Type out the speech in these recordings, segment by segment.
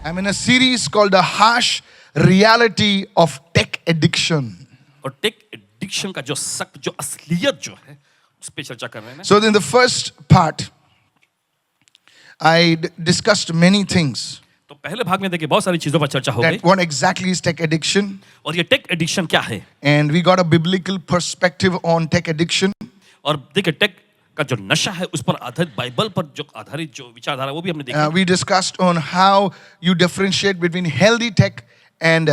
I'm in a series called The Harsh Reality of Tech Addiction. और take addiction का जो सख्त जो असलियत जो है उस पे चर्चा कर रहे हैं. So in the first part, I discussed many things. तो पहले भाग में देखिए बहुत सारी चीजों पर चर्चा हो गई. That what exactly is tech addiction? और ये टेक एडिक्शन क्या है? And we got a biblical perspective on tech addiction. और देखिए टेक का जो नशा है उस पर आधारित बाइबल पर जो आधारित जो विचारधारा वो भी हमने देखी. We discussed on how you differentiate between healthy tech and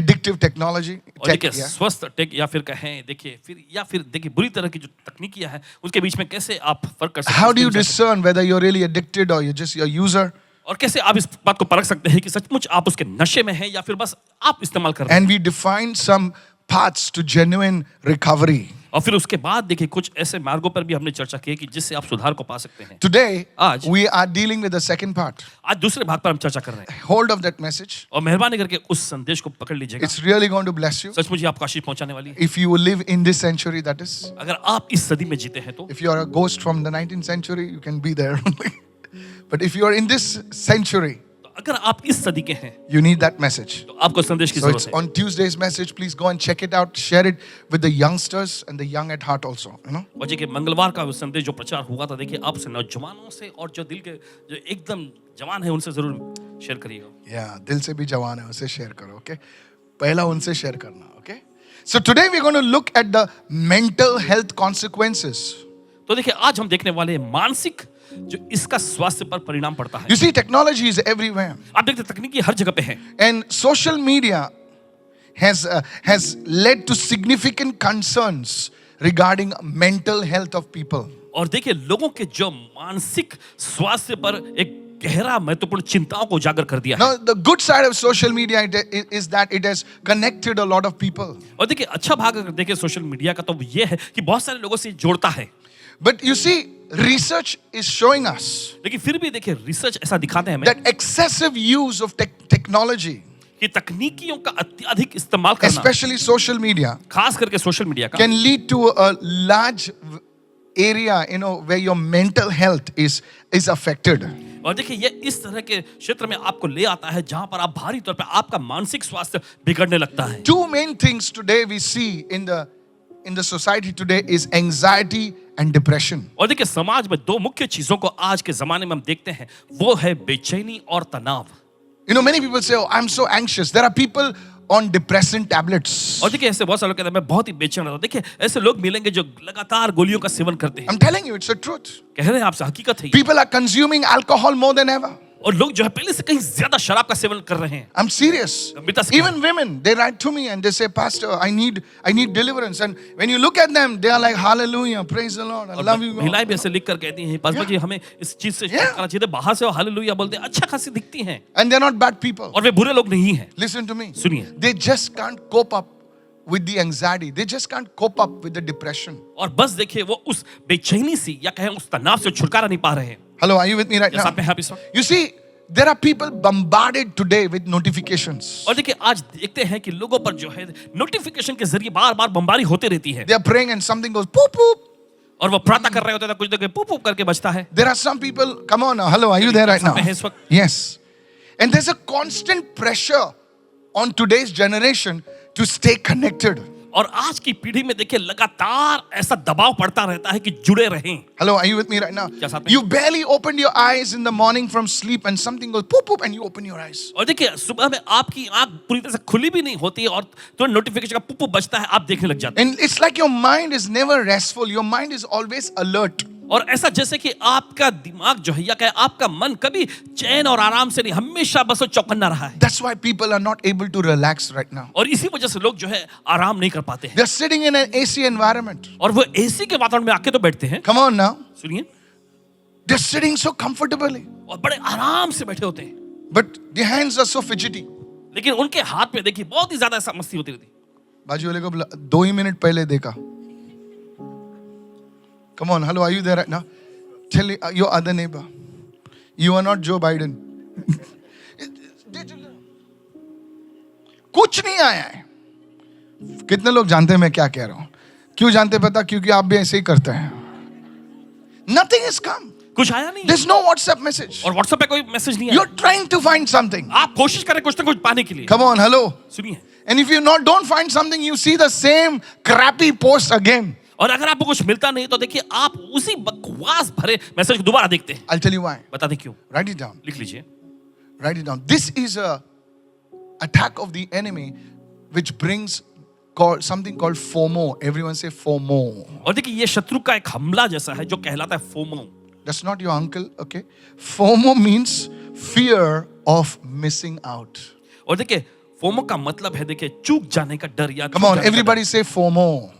addictive technology. और देखिए स्वस्थ टेक या फिर कहें देखिए फिर या फिर देखिए बुरी तरह की जो तकनीकियां हैं उसके बीच में कैसे आप फर्क कर सकते हैं. How do you discern whether you're really addicted or you're just a user? और कैसे आप इस बात को परख सकते हैं कि सचमुच आप उसके नशे में हैं या फिर बस आप इस्तेमाल कर रहे हैं. And we defined some paths to genuine recovery. और फिर उसके बाद देखिए कुछ ऐसे मार्गों पर भी हमने चर्चा की कि जिससे आप सुधार को पा सकते हैं. Today, आज we are dealing with the second part. आज दूसरे भाग पर हम चर्चा कर रहे हैं. Hold of that message. और मेहरबानी करके उस संदेश को पकड़ लीजिएगा. It's really going to bless you. सचमुच ही आपको आशीष पहुंचाने वाली है. If you will live in this century, that is. अगर आप इस सदी में जीते हैं तो. If you are a ghost from the 19th century, you can be there. But if you are in this century, अगर आप इस सदी के हैं you need that message. तो आपको संदेश की So जरूरत it's है. on Tuesday's message. Please go and check it out. Share it with the youngsters and the young at heart also. You know. और देखिए मंगलवार का वो संदेश जो प्रचार हुआ था देखिए आपसे नौजवानों से और जो दिल के जो एकदम जवान है उनसे जरूर शेयर करिएगा. Yeah, दिल से भी जवान है उसे share करो. Okay. पहला उनसे share करना. Okay. So today we're going to look at the mental health consequences. तो देखिए आज हम देखने वाले हैं मानसिक जो इसका स्वास्थ्य पर परिणाम पड़ता है. You see, technology is everywhere, आप देखते हैं तकनीकी हर जगह पे है. and social media has led to significant concerns regarding mental health of people. और देखिए लोगों के जो मानसिक स्वास्थ्य पर एक गहरा महत्वपूर्ण चिंताओं को उजागर कर दिया है. Now, the good side of social media is that it has connected a lot of people. और देखिए अच्छा भाग अगर देखिए सोशल मीडिया का तो ये है कि बहुत सारे लोगों से जोड़ता है. But you see, research is showing us लेकिन फिर भी देखिए रिसर्च ऐसा दिखाते हैं हमें that excessive use of technology, कि तकनीकियों का अत्यधिक इस्तेमाल करना especially social media, खास करके सोशल मीडिया का can lead to a large area, where your mental health is affected. और देखिए ये इस तरह के क्षेत्र में आपको ले आता है जहां पर आप भारी तौर पे आपका मानसिक स्वास्थ्य बिगड़ने लगता है. Two main things today we see in the society today is anxiety and depression. और देखिए समाज में दो मुख्य चीजों को आज के जमाने में हम देखते हैं वो है बेचैनी और तनाव. Many people say, oh, I'm so anxious. There are people on depressant tablets. और देखिए ऐसे बहुत सारे लोग कहते हैं मैं बहुत ही बेचैन रहता हूं. देखिए ऐसे लोग मिलेंगे जो लगातार गोलियों का सेवन करते हैं. I'm telling you, it's the truth. कह रहे हैं आपसे हकीकत है ये. People are consuming alcohol more than ever. और लोग जो है पहले से कहीं ज्यादा शराब का सेवन कर रहे हैं. I'm serious. गंभीरता से Even women, they write to me and they say, Pastor, I need deliverance. And when you look at them, they are like, hallelujah, praise the Lord, I love you. महिलाएं भी ऐसे लिख कर कहती हैं pastor जी हमें इस चीज से छुटकारा चाहिए. बाहर से वो हालेलुया बोलते हैं अच्छा खासी दिखती हैं And they're not bad people. और वे बुरे लोग नहीं हैं. Listen to me. सुनिए They just can't cope up with the anxiety. They just can't cope up with the depression. और बस देखिए वो उस बेचैनी से या कहें उस तनाव से छुटकारा नहीं पा रहे हैं. Hello, are you with me right क्या now? साथ में हैं आप इस वक्त? You see, there are people bombarded today with notifications. और देखिए आज देखते हैं कि लोगों पर जो है नोटिफिकेशन के जरिए बार-बार बमबारी होती रहती है. They are praying and something goes poop poop. और वो प्रार्थना कर रहे होते हैं कुछ देर पुप पुप करके बजता है. There are some people, come on now, hello, are you there right now? साथ में हैं इस वक्त? Yes. And there's a constant pressure on today's generation to stay connected. और आज की पीढ़ी में देखिए लगातार ऐसा दबाव पड़ता रहता है कि जुड़े रहें. Hello, are you with me right now? क्या साथ में? You barely opened your eyes in the morning from sleep and something goes poop poop and you open your eyes. और देखिए सुबह में आपकी आंख पूरी तरह से खुली भी नहीं होती है और तो नोटिफिकेशन का पुप पुप बजता है आप देखने लग जाते हैं. And it's like your mind is never restful. Your mind is always alert. और ऐसा जैसे कि आपका दिमाग जो है या कहे आपका मन कभी चैन और आराम से नहीं हमेशा बस वो चौकन्ना रहा है. That's why people are not able to relax right now. और इसी वजह से लोग जो है आराम नहीं कर पाते हैं. They're sitting in an AC environment. और वो एसी के वातावरण में आके तो बैठते हैं. Come on now. सुनिए They're sitting so comfortably. और बड़े आराम से बैठे होते हैं. But their hands are so fidgety. लेकिन उनके हाथ में देखिए बहुत ही ज्यादा ऐसा मस्ती होती रहती. बाजू वाले को 2 ही मिनट पहले देखा. Come on, hello, are you there right now? Tell your other neighbor, you are not Joe Biden. कुछ नहीं आया है. कितने लोग जानते हैं मैं क्या कह रहा हूं? क्यों जानते पता? क्योंकि आप भी ऐसे ही करते हैं. Nothing has come. कुछ आया नहीं है। There's no WhatsApp message. और व्हाट्सएप पे कोई मैसेज नहीं You're आया। trying to find something. आप कोशिश करें कुछ ना कुछ पाने के लिए। Come on, hello. सुनिए, And if you don't find something, you see the same crappy post again. और अगर आपको कुछ मिलता नहीं तो देखिए आप उसी बकवास भरे मैसेज को दोबारा देखते हैं। I'll tell you why. बता दें क्यों। Write it down. लिख लीजिए। Write it down. This is a attack of the enemy which brings something called FOMO. Everyone say FOMO. और देखिए ये शत्रु का एक हमला जैसा है जो कहलाता है FOMO. That's not your uncle, okay? FOMO means fear of missing out. और देखिए फोमो का मतलब है देखिए चूक जाने का डर या Come on, everybody say FOMO.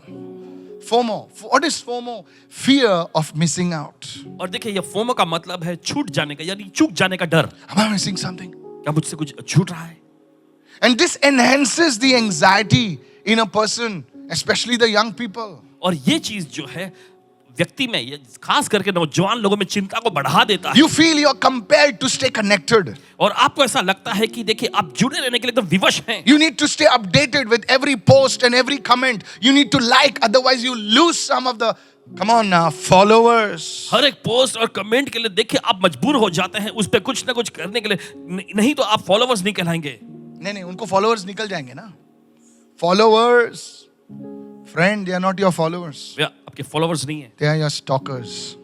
FOMO. What is FOMO? Fear of missing out. और देखिए ये फोमो का मतलब है छूट जाने का यानी चूक जाने का डर। Am I missing something? क्या मुझसे कुछ छूट रहा है? And this enhances the anxiety in a person, especially the young people. और ये चीज जो है व्यक्ति में ये खास करके नौजवान लोगों में चिंता को बढ़ा देता है। You feel you're compelled to stay connected. और आपको ऐसा लगता है कि देखिए आप जुड़े रहने के लिए एकदम विवश हैं। You need to stay updated with every post and every comment. You need to like, otherwise you lose some of the, come on now, followers. हर एक पोस्ट और कमेंट के लिए देखिए आप मजबूर हो जाते हैं उस पे कुछ ना कुछ करने के लिए, नहीं तो आप फॉलोवर्स नहीं कहलाएंगे। नहीं, उनको followers निकल जाएंगे ना. Followers, friend, they are not your followers. वे आपके फॉलोवर्स नहीं है। They are your stalkers.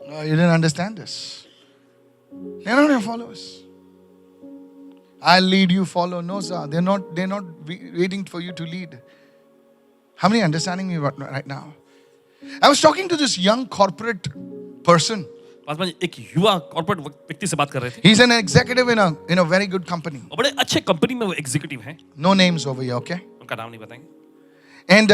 No, you didn't understand this. They are not your followers. I'll lead you, follow. No, sir. They're not waiting for you to lead. How many understanding me right now? I was talking to this young corporate person. Paswan ji एक युवा corporate व्यक्ति से बात कर रहे थे। He's an executive in a very good company. और बड़े अच्छे कंपनी में वो एग्जीक्यूटिव हैं। No names over here, okay? उनका नाम नहीं बताएंगे। And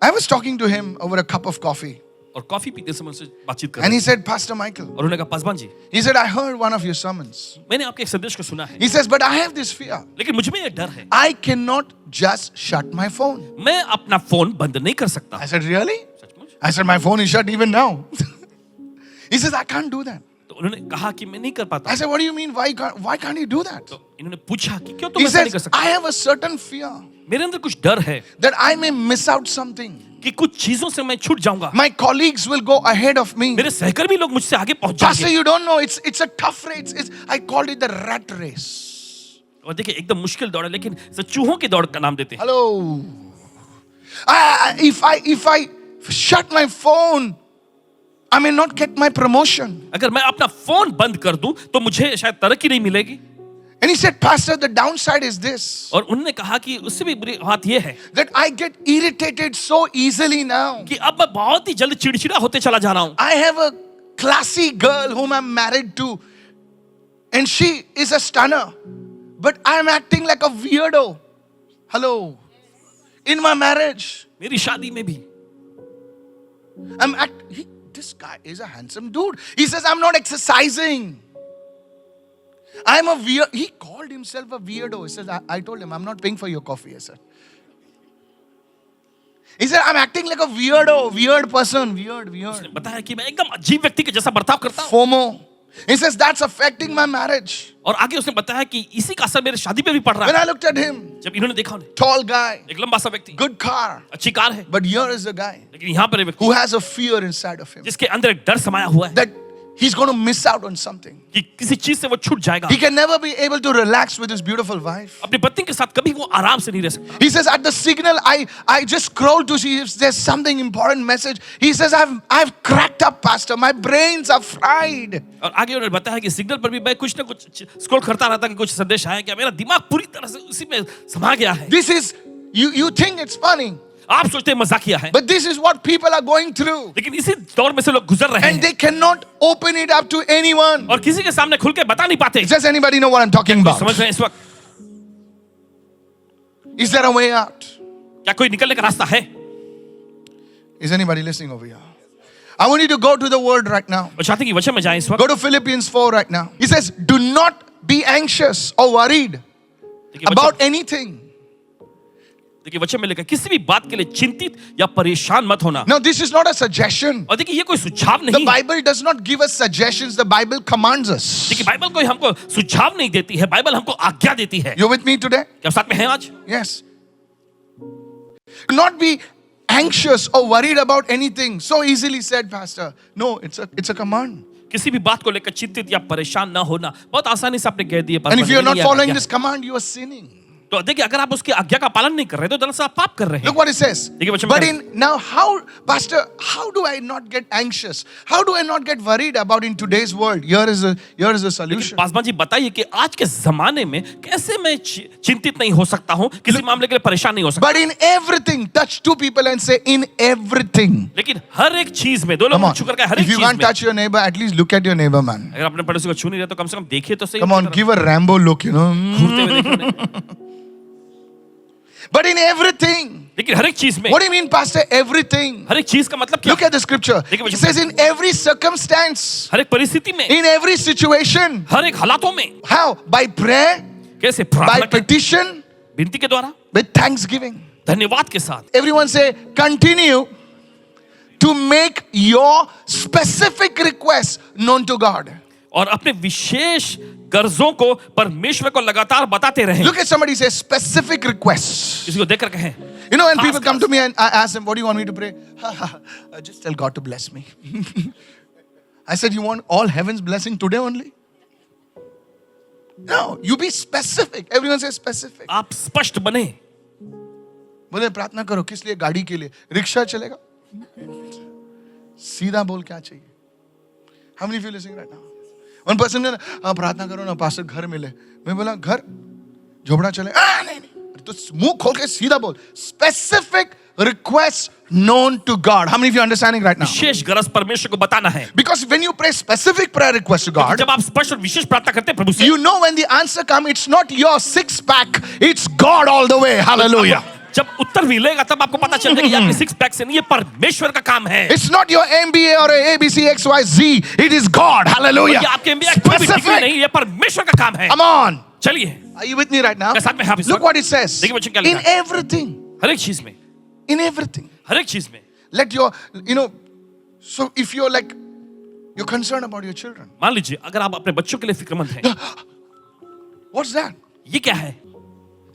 I was talking to him over a cup of coffee. और कॉफी पीते समय उनसे बातचीत कर And रहे he said, Pastor Michael, थे। और उन्होंने कहा Paswan ji he said, I heard one of your sermons. मैंने आपके एक संदेश को सुना है, He says, but I have this fear. लेकिन मुझ में ये डर है, I cannot just shut my phone. मैं अपना फोन बंद नहीं कर सकता। I said, really? सचमुच? I said, my phone is shut even now. He says, I can't do that. तो उन्होंने कहा कि मैं नहीं कर पाता। I said, what do you mean? Why can't you do that? तो इन्होंने पूछा कि क्यों तुम He ऐसा नहीं कर says, सकते? I have a certain fear मेरे अंदर कुछ डर है that I may miss out something. कि कुछ चीजों से मैं छूट जाऊंगा। My colleagues will go ahead of me. मेरे सहकर्मी लोग मुझसे आगे पहुंच Pastor, जाएंगे। you don't know. It's a tough race. I called it the rat race. और देखिए एकदम मुश्किल दौड़ है, लेकिन इसे चूहों की दौड़ का नाम देते हैं। Hello. If I shut my phone, I may not get my promotion. अगर मैं अपना फोन बंद कर दूं तो मुझे शायद तरक्की नहीं मिलेगी। And he said, Pastor, the downside is this, और उन्होंने कहा कि उससे भी बुरी बात यह है that I get irritated so easily now. कि अब मैं बहुत ही जल्द चिड़चिड़ा होते चला जा रहा हूं। I have a classy girl whom I'm married to, and she is a stunner, but I'm acting like a weirdo. Hello. In my marriage, मेरी शादी में भी this guy is a handsome dude. He says, I'm not exercising. I'm a weird. He called himself a weirdo. He says, I told him, I'm not paying for your coffee. I said. He said, I'm acting like a weird person. Weird. उसने बताया कि मैं एकदम अजीब व्यक्ति के जैसा बर्ताव करता हूं। FOMO. He says, that's affecting my marriage. और आगे उसने बताया कि इसी का असर मेरे शादी पे भी पड़ रहा When है। I looked at him, जब इन्होंने देखा उन्हें, tall guy, एक लंबा सा व्यक्ति, good car, अच्छी कार है, but here is a guy लेकिन यहाँ पर एक व्यक्ति who has a fear inside of him जिसके अंदर एक डर समाया हुआ है that he's going to miss out on something. कि किसी चीज से वो छूट जाएगा। He can never be able to relax with his beautiful wife. अपनी पत्नी के साथ कभी वो आराम से नहीं रह सकता। He says, at the signal, I just scroll to see if there's something important message. He says, I've cracked up, Pastor. My brains are fried. और आगे उन्होंने बताया कि सिग्नल पर भी मैं कुछ ना कुछ स्क्रॉल करता रहता कि कुछ संदेश आया क्या, मेरा दिमाग पूरी तरह से उसी में समा गया है। This is, you think it's funny, आप सोचते हैं मजाकिया है, but this is what people are going through. लेकिन इसी दौर में से लोग गुजर रहे And हैं they cannot open it up to anyone. और किसी के सामने खुल के बता नहीं पाते। Does anybody know what I'm talking about? समझ रहे हैं इस वक्त? Is there a way out? क्या कोई निकलने का रास्ता है? Is anybody listening over here? I want you to go to the word right now. और चाहते कि वचन में जाएं इस वक्त। Go to Philippians 4 right now. He says, do not be anxious or worried about anything. देखिए वचन में लिखा किसी भी बात के लिए चिंतित या परेशान मत होना। Now, this is not a suggestion. और देखिए ये कोई सुझाव The नहीं है। Bible does not give us suggestions. The Bible commands us. देखिए बाइबल कोई हमको सुझाव नहीं देती है, बाइबल हमको आज्ञा देती है। You with me today? क्या साथ में हैं आज? Yes. Do not be anxious or worried about anything. So easily said, Pastor. No, it's a command. किसी भी बात को लेकर चिंतित या परेशान ना होना, बहुत आसानी से आपने कह दिया। And if you are not following this command, you are sinning. तो देखिए, अगर आप उसकी आज्ञा का पालन नहीं कर रहे तो दरअसल आप पाप कर रहे हैं। Look what it says. देखिए वचन में But क्या in now, Pastor, how do I not get anxious? How do I not get worried about in today's world? Here is a solution. Paswan ji बताइए कि आज के जमाने में कैसे मैं चिंतित नहीं हो सकता हूँ, किसी मामले के लिए परेशान नहीं हो सकता। But in everything, touch two people and say, in everything. लेकिन हर एक चीज में, दो Come लोग on. छू करके हर एक If you चीज can't में, touch your neighbor, at least look at your neighbor, man. अगर अपने पड़ोसी को छू नहीं रहे तो कम से कम देखिए तो सही। Come on, give a Rambo look, you know. घूरते हुए देखिए उन्हें। But in everything. लेकिन हर एक चीज में, What do you mean, Pastor? Everything. हर एक चीज का मतलब क्या? Look at the scripture. It says in every circumstance, हर एक परिस्थिति में, in every situation. हर एक हालातों में, How? By prayer, कैसे? by प्रार्थना के, petition, विनती के द्वारा, with thanksgiving. धन्यवाद के साथ। Everyone say, continue to make your specific requests known to God. और अपने विशेष गर्जों को परमेश्वर को लगातार बताते रहें। Look at somebody, say specific requests. किसी को देखकर कहें, You know, when people come to me and I ask them, what do you want me to pray? Just tell God to bless me. I said, you want all heaven's blessing today only? No, you be specific. Everyone say specific. आप स्पष्ट बने। बोले प्रार्थना करो किस लिए? गाड़ी के लिए। रिक्शा चलेगा? सीधा बोल क्या चाहिए? How many of you listening right now? One person ने प्रार्थना करो ना पास्टर घर मिले। मैं बोला घर झोपड़ा चले? नहीं नहीं, तो मुंह खोल के सीधा बोल। Specific requests known to God. How many of you understanding right now? विशेष गरज परमेश्वर को बताना है। Because when you pray specific prayer request to God, जब आप स्पष्ट और विशेष प्रार्थना करते हैं प्रभु से, you know when the answer comes, it's not your six pack, it's God all the way. Hallelujah. जब उत्तर मिलेगा तब आपको पता चलेगा कि आपके सिक्स पैक से नहीं, ये परमेश्वर का काम है। It's not your MBA or a ABC XYZ, it is God. Hallelujah. ये आपके MBA कोई भी डिग्री नहीं, ये परमेश्वर का काम है। Come on. चलिए, Are you with me right now? मेरे साथ में हैं आप इस Look वक्त? what it says. देखिए वचन क्या In लिखा है। everything. हर एक चीज में, In everything. हर एक चीज में, Let your, you know, so if you're like, you're concerned about your children. मान लीजिए अगर आप अपने बच्चों के लिए फिक्रमंद हैं, What's that? ये क्या है?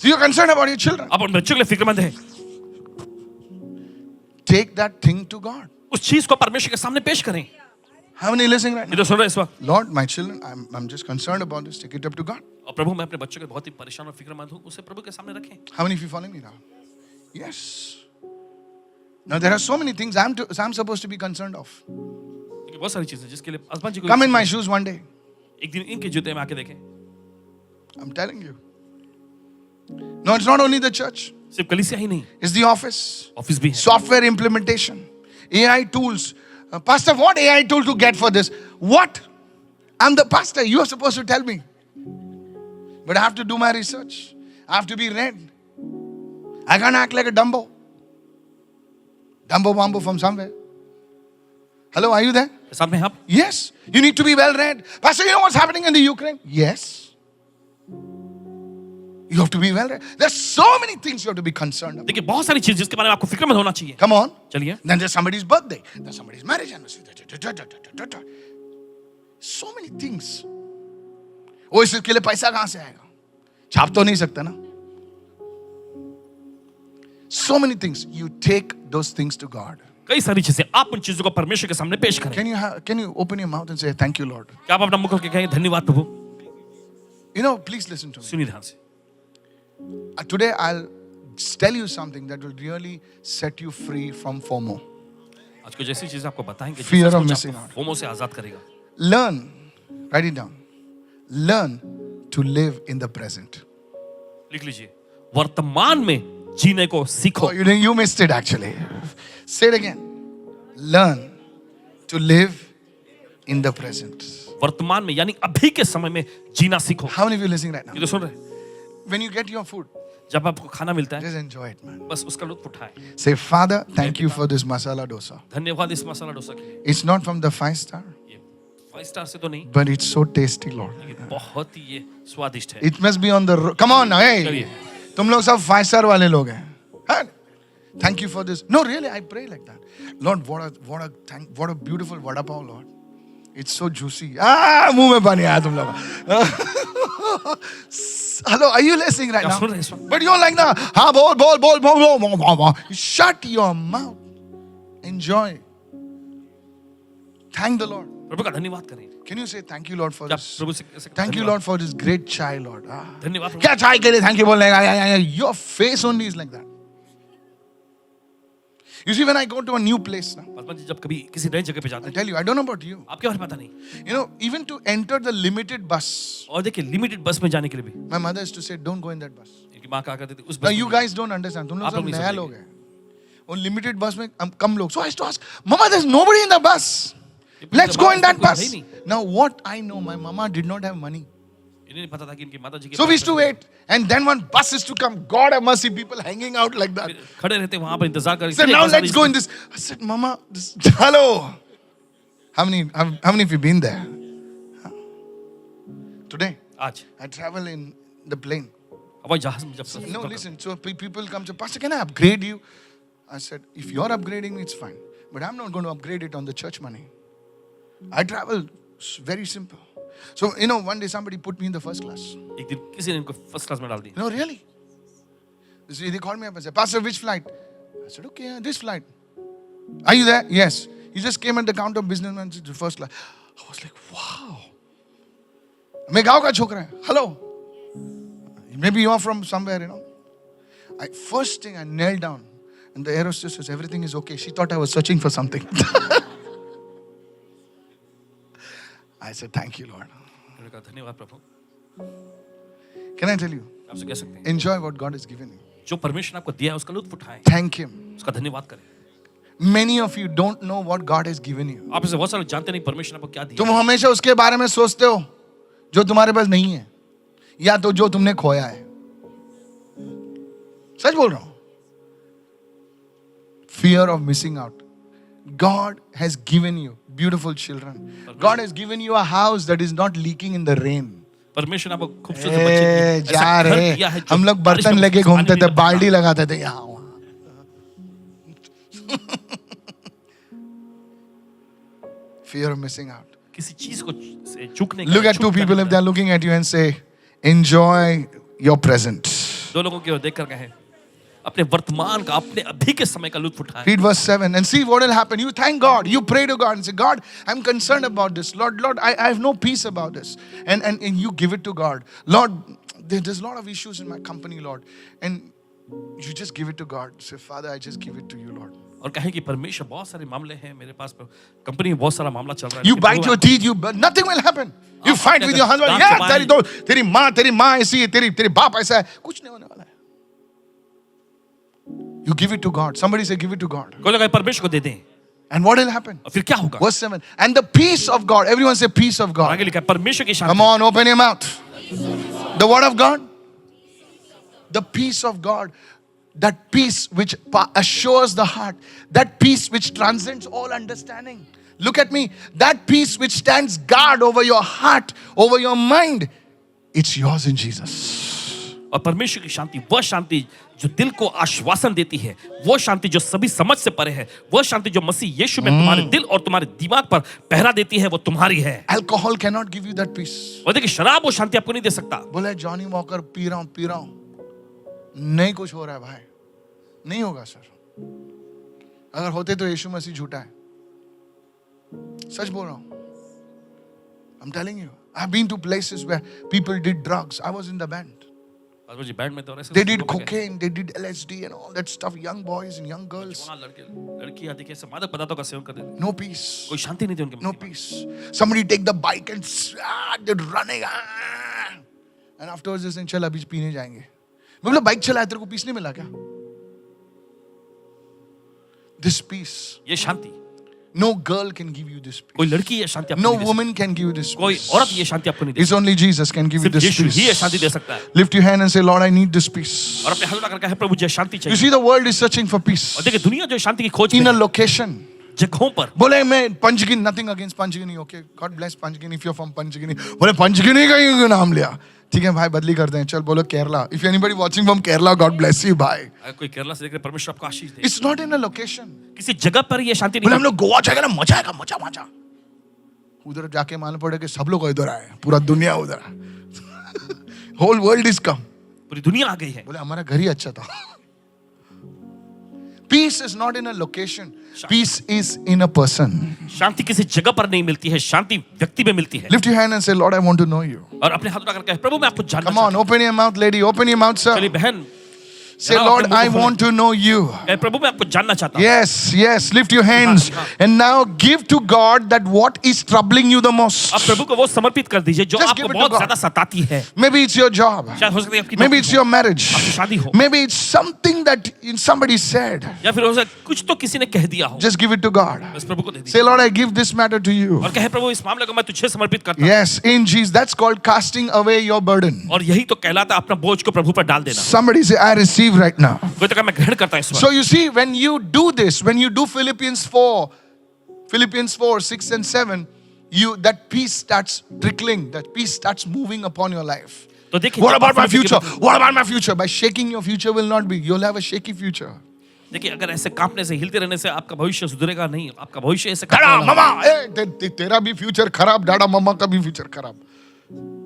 So you're concerned about your children. आप अपने बच्चों के लिए फिक्रमंद हैं, Take that thing to God. उस चीज को परमेश्वर के सामने पेश करें। How many listening right ये now? तो सुन रहे हैं इस वक्त। Lord, my children, I'm just concerned about this. Take it up to God. और प्रभु मैं अपने बच्चों के बहुत ही परेशान और फिक्रमंद हूँ, उसे प्रभु के सामने रखें। How many of you following me now? Yes. Now there are so many things I'm supposed to be concerned of. देखिए बहुत सारी चीजें जिसके लिए आसमान जी को, Come in my shoes one day. एक दिन इनके जूते में आके देखें। I'm telling you. No, it's not only the church. सिर्फ कलीसिया ही नहीं, It's the office. ऑफिस भी है। Software implementation. AI tools. Pastor, what AI tool to get for this? What? I'm the pastor. You are supposed to tell me. But I have to do my research. I have to be read. I can't act like a Dumbo. Dumbo Bambo from somewhere. Hello, are you there? साथ में आप, Yes. You need to be well read. Pastor, you know what's happening in the Ukraine? Yes. You have to be well read. There's so many things you have to be concerned about. देखिए बहुत सारी चीज जिसके बारे में आपको फिक्रमंद होना चाहिए। Come on. चलिए, Then there's somebody's birthday. There's somebody's marriage anniversary. So many things. वो इसके लिए पैसा कहां से आएगा? छाप तो नहीं सकता ना? So many things. You take those things to God. कई सारी चीजें आप उन चीजों को परमेश्वर के सामने पेश करें। Can you open your mouth and say thank you, Lord? क्या आप अपना मुख खोल के कहेंगे धन्यवाद प्रभु? You know, please listen to me. सुनिए ध्यान से। Today I'll tell you something that will really set you free from FOMO. आज कुछ ऐसी चीजें आपको बताएंगे जो Fear of सचमुच missing आपको out. फोमो से आजाद करेगा। Learn, write it down. Learn to live in the present. लिख लीजिए, वर्तमान में जीने को सीखो। Oh, you missed it actually. Say it again. Learn to live in the present. वर्तमान में यानी अभी के समय में जीना सीखो। How many of you listening right now? ये तो सुन रहे, When you get your food, जब आपको खाना मिलता है just enjoy it, man. बस उसका लुत्फ उठाएं। Say, Father, thank you for this masala dosa. धन्यवाद इस मसाला डोसा के लिए। It's not from the 5-star, ये 5 स्टार से तो नहीं, but it's so tasty, Lord. लेकिन बहुत ही ये स्वादिष्ट है। It must be on the road. Come on now, hey. चलिए, तुम लोग सब 5-star वाले लोग हैं. हाँ? Thank you for this. No, really, I pray like that. Lord, what a beautiful vada pav, Lord. It's so juicy. मुंह में पानी आया तुम लोग. Hello, are you listening right क्या now? सुन रहे हैं इस वक्त? But you're like ना, हाँ बोल. Shut your mouth. Enjoy. Thank the Lord. प्रभु का धन्यवाद करें। Can you say thank you, Lord, for क्या this? प्रभु से कह सकते हैं, Thank you, धन्यवाद। Lord, for this great chai, Lord. धन्यवाद प्रभु। क्या चाय के लिए thank you बोलने का? Your face only is like that. You see, when I go to a new place now, Paswan ji जब कभी किसी नई जगह पे जाते I'll हैं, tell you, I don't know about you. आपके बारे में पता नहीं। You know, even to enter the limited bus, और देखिए लिमिटेड बस में जाने के लिए भी my mother used to say, don't go in that bus. इनकी माँ कहा करती थी उस Now बस you में guys don't understand. तुम लोग आप लोग सब नहीं नया समझेंगे। लोग हैं। वो limited bus में कम लोग. So I used to ask, Mama, there's nobody in the bus. Let's go in that कोई है bus. ही नहीं। Now what I know, my mama did not have money. इन्हें नहीं पता था कि इनकी माता जी के So we pass used to पैसे wait. And then one bus is to come. God have mercy, people hanging out like that. नहीं। खड़े रहते वहां पर इंतजार कर He said, now let's go in this. I said, Mama, this, hello. How many of you been there? Huh? Today, आज I travel in the plane. हवाई जहाज में जब सफर No, करता listen. So people come to Pastor, can I upgrade you? I said, if you're upgrading me, it's fine. But I'm not going to upgrade it on the church money. I travel very simple. So, you know, one day somebody put me in the first class. हूं। एक दिन किसी ने इनको first class में डाल दिया। No, really. So they called me up and said, Pastor, which flight? I said, okay, this flight. Are you there? Yes. He just came at the counter, businessman, to first class. I was like, wow. मैं गाँव का छोकरा है. Hello. Maybe you are from somewhere, you know. First thing I knelt down, and the air hostess says, everything is okay. She thought I was searching for something. I said, thank you, Lord. मैंने कहा धन्यवाद प्रभु। Can I tell you? आपसे कह सकते हैं Enjoy what God has given you. जो परमेश्वर ने आपको दिया है उसका लुत्फ उठाएं, Thank Him. उसका धन्यवाद करें। Many of you don't know what God has given you. आप इसे बहुत सारे लोग जानते नहीं परमेश्वर ने आपको क्या दिया तुम हमेशा उसके बारे में सोचते हो जो तुम्हारे पास नहीं है या तो जो तुमने खोया है. सच बोल रहा हूं. Fear of missing out. God has given you beautiful children. God has given you a house that is not leaking in the rain. परमेश्वर ने आपको खूबसूरत बच्चे दिए, जा ऐसा घर रहे दिया है जो हम लोग बारिश बर्तन में लेके पानी घूमते नहीं थे, बहता। बाल्टी लगाते थे यहाँ वहाँ. Fear of missing out. किसी चीज को से चूकने का Look at two चूक people जाने if they are looking at you and say, enjoy your present. का। दो लोगों की ओर देखकर कहें अपने वर्तमान का अपने अभी के समय का लुत्फ उठाएं। Read verse 7 and see what will happen. You thank God. You pray to God and say, God, I'm concerned about this. Lord, I have no peace about this. And you give it to God. Lord, there's a lot of issues in my company, Lord. And you just give it to God. Say, Father, I just give it to you, Lord. और कहें कि परमेश्वर बहुत सारे मामले हैं मेरे पास, company में बहुत सारा मामला चल रहा है, You लेकिन bite वो your teeth, but nothing will happen. You आप fight अपने with your husband. दांत Yeah, चबाएं। तेरी माँ ऐसी है, तेरी बाप ऐसा है. कुछ नहीं होने वाला है. You give it to God. Somebody say, give it to God. कोई लगा परमेश्वर को दे दें And what will happen? और फिर क्या होगा? Verse 7. And the peace of God. Everyone say, peace of और God. आगे लिखा है परमेश्वर की Come Shanti. on, open your mouth. The word of God. The peace of God. That peace which assures the heart. That peace which transcends all understanding. Look at me. That peace which stands guard over your heart, over your mind. It's yours in Jesus. और परमेश्वर की शांति, वह शांति जो दिल को आश्वासन देती है, वो शांति जो सभी समझ से परे है, वो शांति जो मसीह यीशु में तुम्हारे दिल और तुम्हारे दिमाग पर पहरा देती है, वो तुम्हारी है। Alcohol cannot give you that peace. और देखिए शराब वो शांति आपको नहीं दे सकता। बोले जॉनी वॉकर पी रहा हूं नहीं कुछ हो रहा है भाई. नहीं होगा सर. अगर होते तो यीशु मसीह झूठा है. सच बोल रहा हूं. I'm telling you. I've been to places where people did drugs. I was in the band. Paswan ji band में तो ऐसे They did cocaine, they did LSD and all that stuff. Young boys and young girls. जवान लड़के लड़कियां देखिए ऐसे मादक पदार्थों का सेवन करते थे, No peace. कोई शांति नहीं थी उनके No मन में। peace. Somebody take the bike and they're running. And afterwards they say, चल अभी पीने जाएंगे. मैं बोला बाइक चलाया तेरे को पीस नहीं मिला क्या? This peace. ये शांति No girl can give you this कोई peace. लड़की ये शांति आपको No नहीं दे सकती, woman can give you this कोई peace. औरत ये शांति आपको नहीं दे It's only Jesus can give you सिर्फ this यीशु ही ये peace. शांति दे सकता है। Lift your hand and say, Lord, I need this peace. और अपने हाथ उठाकर कहे प्रभु मुझे शांति You चाहिए। see, the world is searching for peace. और देखिए दुनिया जो शांति की खोज In में a है, location. जगहों पर बोले मैं Panchgani, nothing against Panchgani, okay? God bless Panchgani if you're from Panchgani. बोले पंचगिनी का ही नाम लिया. ठीक है भाई बदली करते हैं. चल बोलो Kerala. If anybody watching from Kerala, God bless you, भाई. अगर कोई केरला से देख रहे परमेश्वर आपको आशीष दे। It's not in a location. किसी जगह पर ये शांति बोले हम नहीं लोग गोवा जाएगा ना, मजा आएगा, मजा. उधर जाके मालूम पड़े कि सब लोग इधर आए, पूरा दुनिया उधर है. Whole world is come. पूरी दुनिया आ गई है। बोले हमारा घर ही अच्छा था. Peace is not in a location. Peace is in a person. शांति किसी जगह पर नहीं मिलती है, शांति व्यक्ति में मिलती है। Lift your hand and say, Lord, I want to know you. और अपने हाथ उठाकर कहे, प्रभु मैं आपको जानना Come on, open your mouth, lady. Open your mouth, चलिए sir. बहन, Say, Lord, I want to know you. कहे, प्रभु मैं आपको जानना चाहता हूँ। Yes, yes. Lift your hands. And now give to God that what is troubling you the most. अब प्रभु को वो समर्पित कर दीजिए जो Just आपको give it to बहुत God. ज्यादा सताती है। Maybe it's your job. शायद हो सकता है आपकी Maybe नौकरी it's हो, your marriage. आपकी शादी हो, Maybe it's something that somebody said. या फिर हो सकता है कुछ तो किसी ने कह दिया हो। Just give it to God. बस प्रभु को दे दीजिए Say, Lord, I give this matter to you. और कहे, प्रभु इस मामले को मैं तुझे समर्पित करता हूँ। Yes, in Jesus. That's called casting away your burden. और यही तो कहलाता है अपना बोझ को प्रभु पर डाल देना। Somebody say, I receive right now. कोई तो कहे मैं ग्रहण करता हूँ इस वक्त। So you see, when you do this, when you do Philippians 4, 6 and 7, that peace starts trickling, that peace starts moving upon your life. तो देखिए, What जब about आप my फिलिप्पी के future? प्रति- What about my future? By shaking your future will not be. You'll have a shaky future. देखिए अगर ऐसे कांपने से हिलते रहने से आपका भविष्य सुधरेगा नहीं, आपका भविष्य ऐसे Dada, कांपने वाला mama, hey, तेरा भी future खराब, dada, mama का भी future खराब.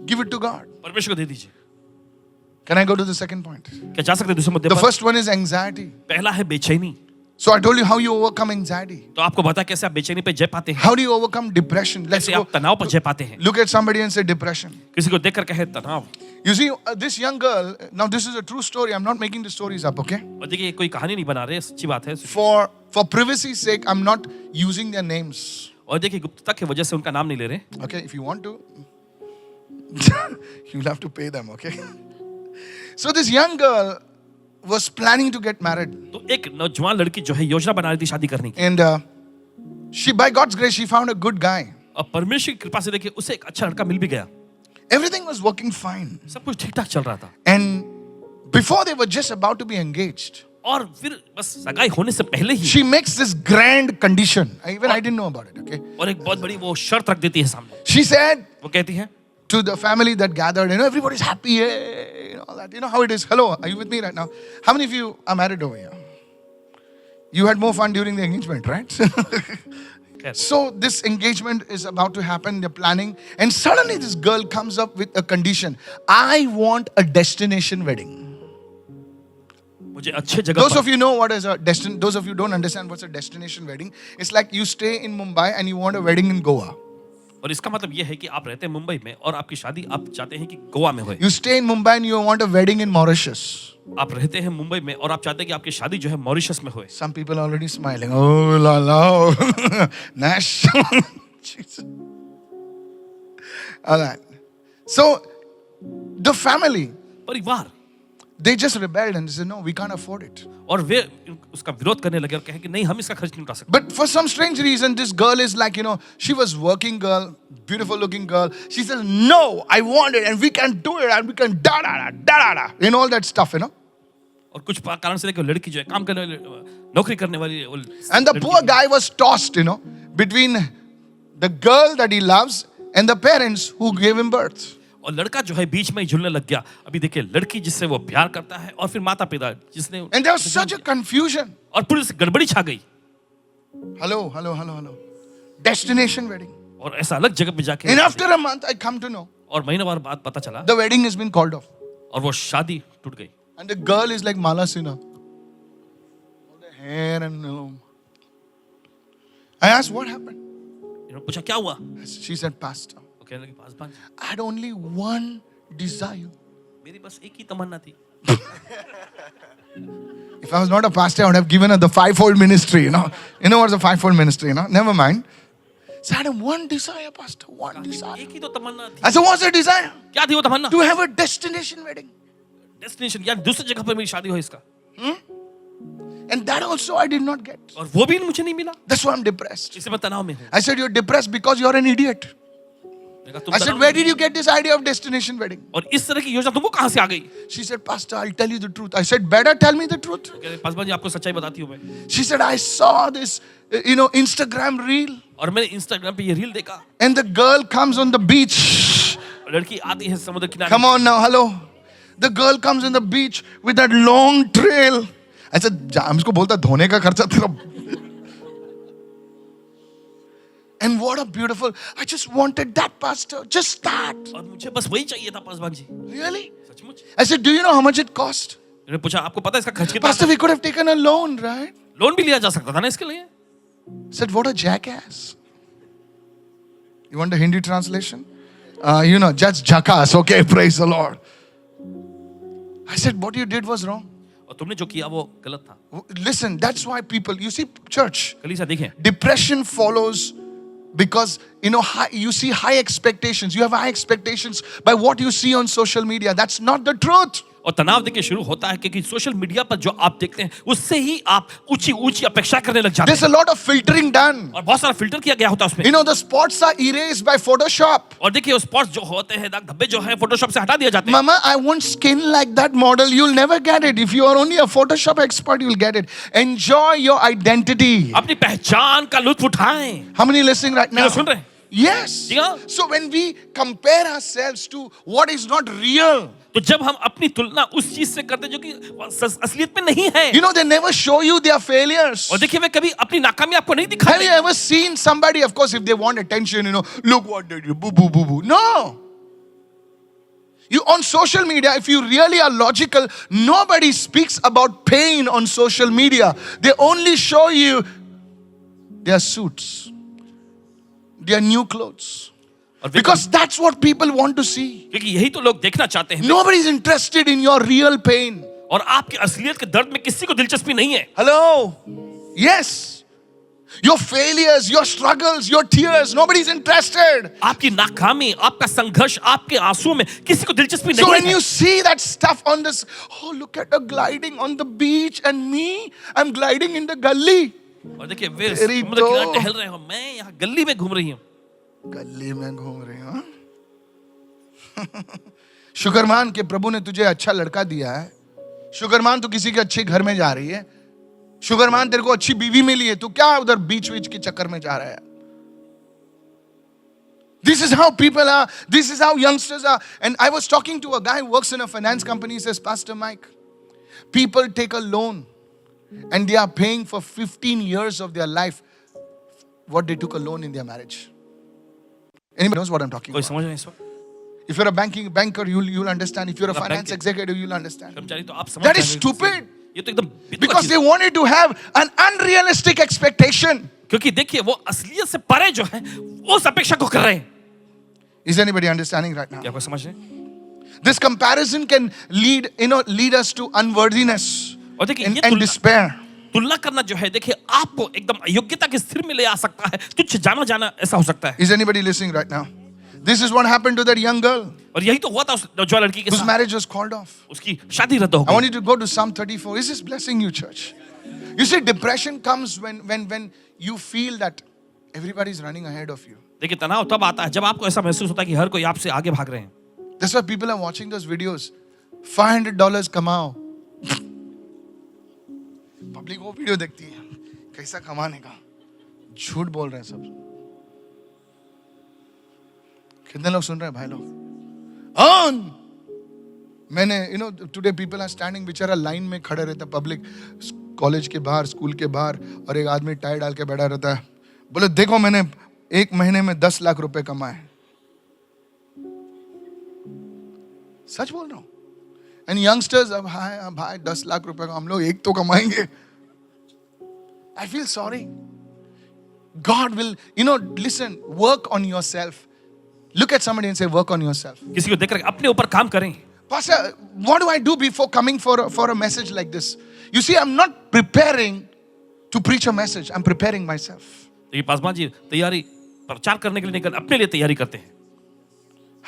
Give it to God. है। परमेश्वर को दे दीजिए। Can I go to the second point? क्या जा सकते हैं दूसरे मुद्दे The पर? first one is anxiety. पहला है बेचैनी। So I told you how you overcome anxiety. तो आपको बता कैसे आप बेचैनी पे जय पाते हैं, How do you overcome depression? Let's कैसे go. आप तनाव पर जय पाते हैं। Look at somebody and say depression. किसी को देखकर कहे तनाव। You see, this young girl, now this is a true story. I'm not making the stories up, okay? और देखिए कोई कहानी नहीं बना रहे, सच्ची बात है। For privacy's sake, I'm not using their names. और देखिए गुप्तता की वजह से उनका नाम नहीं ले रहे। Okay, if you want to, you'll have to pay them, okay? So this young girl was planning to get married. तो एक नौजवान लड़की जो है योजना बना रही थी शादी करने की। And she, by God's grace, she found a good guy. और परमेश्वर की कृपा से देखिए उसे एक अच्छा लड़का मिल भी गया। Everything was working fine. सब कुछ ठीक ठाक चल रहा था। And before they were just about to be engaged, और फिर बस सगाई होने से पहले ही she makes this grand condition. I didn't know about it, okay? और एक बहुत बड़ी वो शर्त रख देती है सामने। She said वो कहती है to the family that gathered, everybody's happy, all that. You know how it is. Hello, are you with me right now? How many of you are married over here? You had more fun during the engagement, right? Yes. So this engagement is about to happen, they're planning, and suddenly this girl comes up with a condition. I want a destination wedding. मुझे अच्छे जगह Those पर of you know what is a destination, those of you don't understand what's a destination wedding. It's like you stay in Mumbai and you want a wedding in Goa. और इसका मतलब ये है कि आप रहते हैं मुंबई में और आपकी शादी आप चाहते हैं कि गोवा में होए। You stay in Mumbai and you want a wedding in Mauritius. आप रहते हैं मुंबई में और आप चाहते हैं कि आपकी शादी जो है मॉरिशस में होए। Some people are already smiling. Oh, la la. Nash. Jesus. All right. So, the family, परिवार they just rebelled and said, no, we can't afford it. और वे उसका विरोध करने लगे और कहे कि नहीं हम इसका खर्च नहीं उठा सकते। But for some strange reason, this girl is like, she was working girl, beautiful looking girl. She says, no, I want it and we can do it and we can da. And all that stuff, और कुछ कारण से देखो लड़की जो है काम करने नौकरी करने वाली And the poor guy was tossed, between the girl that he loves and the parents who gave him birth. और लड़का जो है बीच में ही झूलने लग गया। अभी देखिए लड़की जिससे वो प्यार करता है और फिर माता पिता जिसने And there was such a confusion. और पूरी गड़बड़ी छा गई। Hello. Destination wedding. और ऐसा अलग जगह पे जाके And after a month, I come to know और महीने भर बाद पता चला the wedding has been called off. और वो शादी टूट गई। And the girl is like Mala Sinha. All the hair and I asked, what happened? इन्होंने पूछा क्या हुआ? She said, Pastor, वो कहने लगी Paswan ji, I had only one desire. मेरी बस एक ही तमन्ना थी। If I was not a pastor, I would have given her the fivefold ministry, You know what's the fivefold ministry, Never mind. So I had one desire, Pastor, one desire. एक ही तो तमन्ना थी। I said, what's the desire? क्या थी वो तमन्ना? To have a destination wedding. Destination यानी दूसरी जगह पर मेरी शादी हो इसका। And that also I did not get. और वो भी मुझे नहीं मिला। That's why I'm depressed. इससे मैं तनाव में हूँ। I said, you're depressed because you're an idiot. मैंने कहा, तुम I said, तनाव where में did you get this idea of destination wedding? हो। और इस तरह की योजना तुमको कहाँ से आ गई? She said, Pastor, I'll tell you the truth. I said, better tell me the truth. कहते, पासवान जी आपको सच्चाई बताती हूँ मैं। She said, I saw this, Instagram reel. और मैंने इंस्टाग्राम पे ये रील देखा। And the girl comes on the beach. लड़की आती है समुद्र किनारे। Come on now, hello. The girl comes on the beach with that long trail. I said, हम इसको बोलता धोने का खर्चा तेरा. And what a beautiful, I just wanted that, Pastor, just that. और मुझे बस वही चाहिए था पासवान जी। Really? सचमुच। I said, do you know how much it cost? मैंने पूछा आपको पता है इसका खर्च कितना? Pastor, we could have taken a loan, right? Loan भी लिया जा सकता था ना इसके लिए. Said, what a jackass. You want the Hindi translation? Just jackass. Okay, praise the Lord. I said, what you did was wrong. और तुमने जो किया वो गलत था. Listen, that's why people, you see, church, कलीसिया देखें, depression follows because, you see high expectations. You have high expectations by what you see on social media. That's not the truth. और तनाव देखिए शुरू होता है क्योंकि सोशल मीडिया पर जो आप देखते हैं उससे ही आप ऊंची ऊंची अपेक्षा करने लग जाते There's a हैं. lot of filtering done. और बहुत सारा फिल्टर किया गया होता है उसमें. The spots are erased by Photoshop. और देखिए उस स्पॉट्स जो होते हैं, दाग धब्बे जो है फोटोशॉप से हटा दिया जाते हैं. Mama, I want skin like that model. You'll never get it. If you are only a Photoshop expert, you'll get it. Enjoy your identity. अपनी पहचान का लुत्फ उठाएं. How many listening right now? क्या सुन रहे हैं? Yes. जी हाँ. So when we compare ourselves to what is not real, तो जब हम अपनी तुलना उस चीज से करते हैं जो कि असलियत में नहीं है. they never show you their failures. और देखिए वे कभी अपनी नाकामी आपको नहीं Have दिखाते. you ever seen somebody, of course, if they want attention, look what they do, boo, boo, boo, boo. No. You on social media, if you really are logical, nobody speaks about pain on social media. They only show you their suits, their new clothes. Because that's what people want to see. क्योंकि यही तो लोग देखना चाहते हैं. Nobody is interested in your real pain. और आपके असलियत के दर्द में किसी को दिलचस्पी नहीं है. Hello? Yes. Your failures, your struggles, your tears, nobody's interested. आपकी नाकामी, आपका संघर्ष, आपके आंसुओं में किसी को दिलचस्पी So नहीं when है. you see that stuff on this, look at the gliding on the beach and me, I'm gliding in the gully. और देखिए वे तेरी समुद्र किनारे तो- टहल रहे हो, मैं यहाँ गली में घूम रही हूँ. गली में घूम रही हूँ. शुक्रमान के प्रभु ने तुझे अच्छा लड़का दिया है. शुक्रमान तू किसी के अच्छे घर में जा रही है. शुक्रमान तेरे को अच्छी बीवी मिली है. तू क्या उधर बीच बीच के चक्कर में जा रहा है? This is how people are. This is how youngsters are. And I was talking to a guy who works in a finance company. He says, Pastor Mike, people take a loan and they are paying for 15 years of their life what they took a loan in their marriage. Anybody knows what I'm talking कोई about? समझ रहे हैं इस वक्त? If you're a banker, you'll understand. If you're a Banking. finance executive, you'll understand. कर्मचारी तो आप समझ That is जाएंगे. stupid. ये तो एकदम विधवा Because चीज they wanted to have an unrealistic expectation. है. क्योंकि देखिए वो असलियत से परे जो है उस अपेक्षा को कर रहे हैं. Is anybody understanding right now? क्या कोई समझ रहे हैं? This comparison can lead us to unworthiness और देखिए ये and despair. तुलना करना जो है देखिए आपको एकदम अयोग्यता के स्थिर में ले आ सकता है. तुच्छ जाना ऐसा हो सकता है. Is anybody listening right now? This is what happened to that young girl और यही तो हुआ था उस नौजवान लड़की के whose साथ. marriage was called off. उसकी शादी रद्द हो I want गई. you to go to Psalm 34. Is this blessing you, church? You see, depression comes when you feel that everybody is running ahead of you. देखिए तनाव तब आता है जब आपको ऐसा महसूस होता है कि हर कोई आपसे आगे भाग रहे हैं. That's why people are watching those videos. $500 कमाओ. पब्लिक वो वीडियो देखती है कैसा कमाने का. झूठ बोल रहे हैं सब. कितने लोग सुन रहे हैं भाई लोग? मैंने today people are standing बेचारा लाइन में खड़े रहते हैं पब्लिक कॉलेज के बाहर स्कूल के बाहर और एक आदमी टाई डाल के बैठा रहता है. बोले देखो मैंने एक महीने में 10 लाख रुपए कमाए. सच बोल रहा हूं. एंड यंगस्टर्स अब भाई 10 लाख रुपए का हम लोग एक तो कमाएंगे. I feel sorry. God will, listen, work on yourself. Look at somebody and say, work on yourself. किसी को देखकर अपने ऊपर काम करें. Pastor, what do I do before coming for a message like this? You see, I'm not preparing to preach a message. I'm preparing myself. देखिए पासवान जी तैयारी प्रचार करने के लिए नहीं करते, अपने लिए तैयारी करते हैं.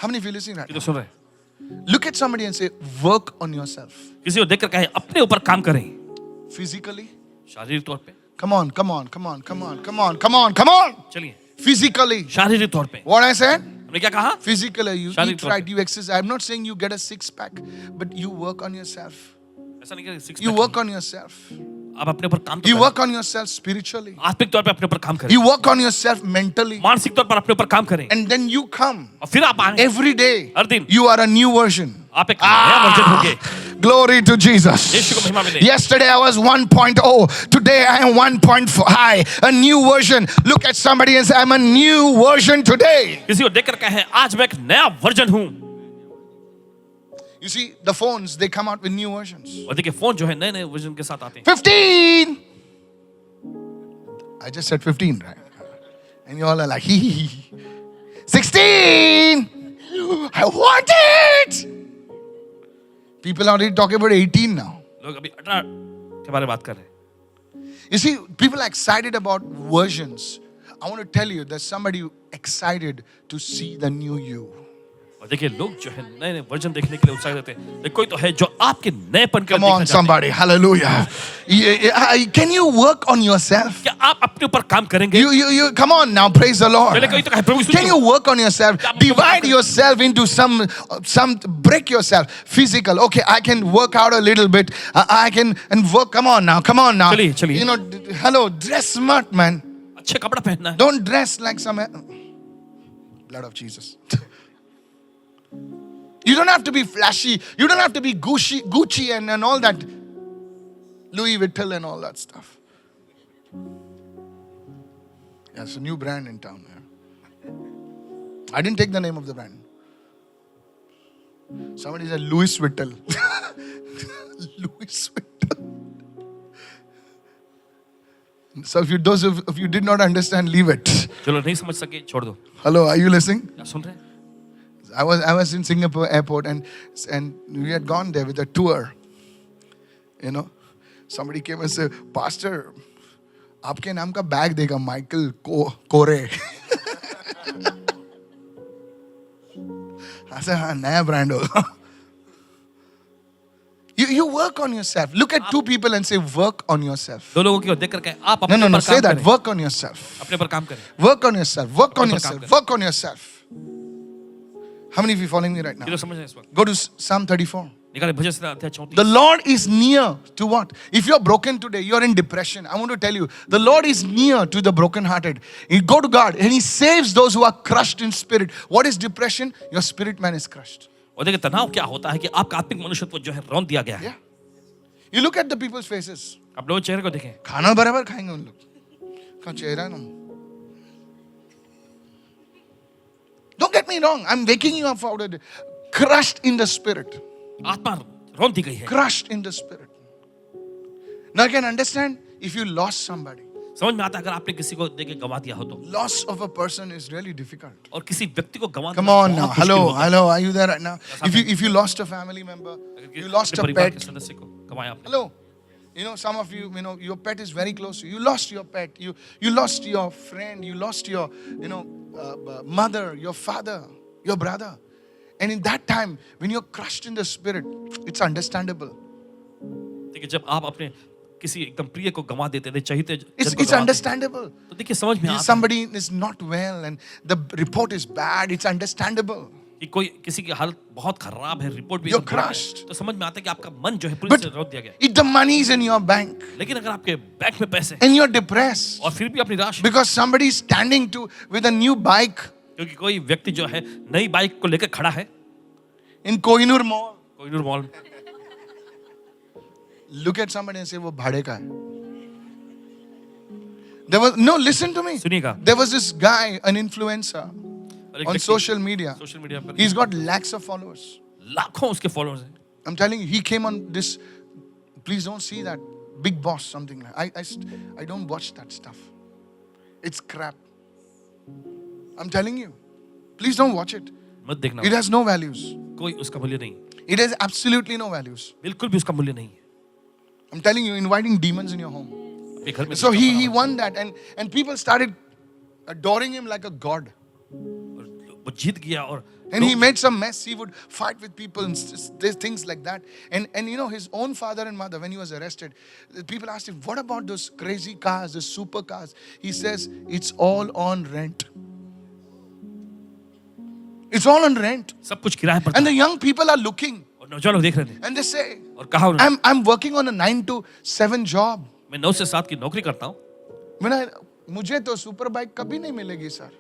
How many of you listening right ये now? तो सुन रहे हैं. Look at somebody and say, work on yourself. किसी को देखकर कहे अपने ऊपर काम करें. Physically. शारीरिक तौर पे. Come on. चलिए. Physically. शारीरिक तौर पे. What I said? हमने क्या कहा? Physically, you शारीरिक eat तौर right, पे. you exercise. I'm not saying you get a six-pack, but you work on yourself. ऐसा नहीं कि You work on yourself. आप अपने ऊपर काम तो You करें. work on yourself spiritually. आत्मिक तौर पे अपने ऊपर काम करें. You work on yourself mentally. मानसिक तौर पर अपने ऊपर काम करें. And then you come. और फिर आप आए. Every day, हर दिन. you are a new version. आप एक नया वर्जन होंगे. Glory to Jesus. यीशु को महिमा मिले. Yesterday I was 1.0. Today I am 1.5. A new version. Look at somebody and say, I'm a new version today. किसी को देखकर कहे आज मैं एक नया वर्जन हूँ. You see, the phones, they come out with new versions. और देखिए फोन जो है नए नए वर्जन के साथ आते हैं. 15. I just said 15, right? And you all are like, hee hee hee. 16! I want it! People are already talking about 18 now. लोग अभी 18 के बारे में बात कर रहे हैं. You see, people are excited about versions. I want to tell you, there's somebody excited to see the new you. और देखिए लोग जो है नए नए वर्जन देखने के लिए उत्साहित रहते हैं. लेकिन कोई तो है जो आपके नएपन को Come देखना on, चाहते हैं. somebody. Hallelujah. Can you work on yourself? क्या आप अपने ऊपर काम करेंगे? You come on now, praise the Lord. पहले कोई तो कहे प्रभु यीशु Can you work on yourself? क्या आप अपने ऊपर काम Divide करेंगे? yourself into some break yourself. Physical. Okay, I can work out a little bit. I can and work. Come on now. चलिए. You know, hello, dress smart, man. अच्छे कपड़ा पहनना है. Don't dress like some blood of Jesus. You don't have to be flashy. You don't have to be Gucci and all that. Louis Vuitton and all that stuff. Yeah, it's a new brand in town. Yeah. I didn't take the name of the brand. Somebody said Louis Vuitton. Louis Vuitton. So those of you did not understand, leave it. चलो नहीं समझ सके छोड़ दो. Hello, are you listening? क्या सुन रहे हैं? I was in Singapore airport and we had gone there with a tour. You know, somebody came and said, Pastor, आपके नाम का बैग देगा माइकल कोरे. I said, हाँ नया ब्रांड होगा. You work on yourself. Look at two people and say, work on yourself. दो लोगों की ओर देख कर कहें आप अपने No, ऊपर say काम that. करें. Work on yourself. अपने ऊपर काम करें. Work on yourself. Work on अपने ऊपर yourself. काम करें. Work on yourself. How many of you following me right now? ये लोग समझ रहे हैं इस वक्त. Go to Psalm 34. निकाले भजन संहिता अध्याय 34. The Lord is near to what? If you're broken today, you're in depression. I want to tell you, the Lord is near to the brokenhearted. You go to God and He saves those who are crushed in spirit. What is depression? Your spirit man is crushed. और देखिए तनाव क्या होता है कि आपका आत्मिक मनुष्यत्व जो है रौंद दिया गया है. Yeah. You look at the people's faces. आप लोग चेहरे को देखें. खाना बराबर खाएंगे उन लोग. कहाँ चेहरा ना. Don't get me wrong. I'm waking you up out of it. Crushed in the spirit. आत्मा रौंद दी गई है. Crushed in the spirit. Now I can understand if you lost somebody. समझ में आता है अगर आपने किसी को देके गवा दिया हो तो. Loss of a person is really difficult. और किसी व्यक्ति को गवा Come देना on बहुत now. मुश्किल Hello, होता है. hello. Are you there right now? If you lost a family member, you lost a अपने परिवार के pet. सदस्य को गवाया आपने. Hello. You know, some of you, your pet is very close to you. You lost your pet. You lost your friend. You lost your, mother, your father, your brother. And in that time, when you're crushed in the spirit, it's understandable. देखिए जब आप अपने किसी एकदम प्रिय को गवा देते थे चाहिए It's understandable. तो देखिए समझ में आता है Somebody is not well and the report is bad. It's understandable. कि कोई किसी की हालत बहुत खराब है रिपोर्ट भी You're एकदम बुरा है, crushed. तो समझ में आता है कि आपका मन जो है पूरी But तरह से रोक दिया गया है. if the money is in your bank लेकिन अगर आपके बैंक में पैसे हैं and you're depressed और फिर भी अपनी राशि because somebody is standing with a new bike क्योंकि कोई व्यक्ति जो है नई बाइक को लेकर खड़ा है in Kohinoor Mall, Kohinoor mall में, look at somebody and say, वो भाड़े का है. Listen to me. सुनिएगा There was this guy, an influencer और एक on व्यक्ति social media. सोशल मीडिया पर He's got lakhs of followers. लाखों उसके फॉलोअर्स हैं. I'm telling you, he came on this. Please don't see that. Big Boss, something like. I don't watch that stuff. It's crap. I'm telling you. Please don't watch it. मत देखना. It has no values. कोई उसका मूल्य नहीं. It has absolutely no values. बिल्कुल भी उसका मूल्य नहीं है. I'm telling you, inviting demons in your home. अपने घर में So he won that, and people started adoring him like a god. वो जीत गया और And he made some mess. He would fight with people and there's things like that. And his own father and mother, when he was arrested, people asked him, what about those crazy cars, those super cars? He says, it's all on rent. It's all on rent. सब कुछ किराए पर And था. the young people are looking और नौजवान लोग देख रहे थे and they say, और कहा उन्होंने I'm working on a 9 to 7 job. मैं 9 से 7 की नौकरी करता हूँ. मुझे तो सुपर बाइक कभी नहीं मिलेगी सर.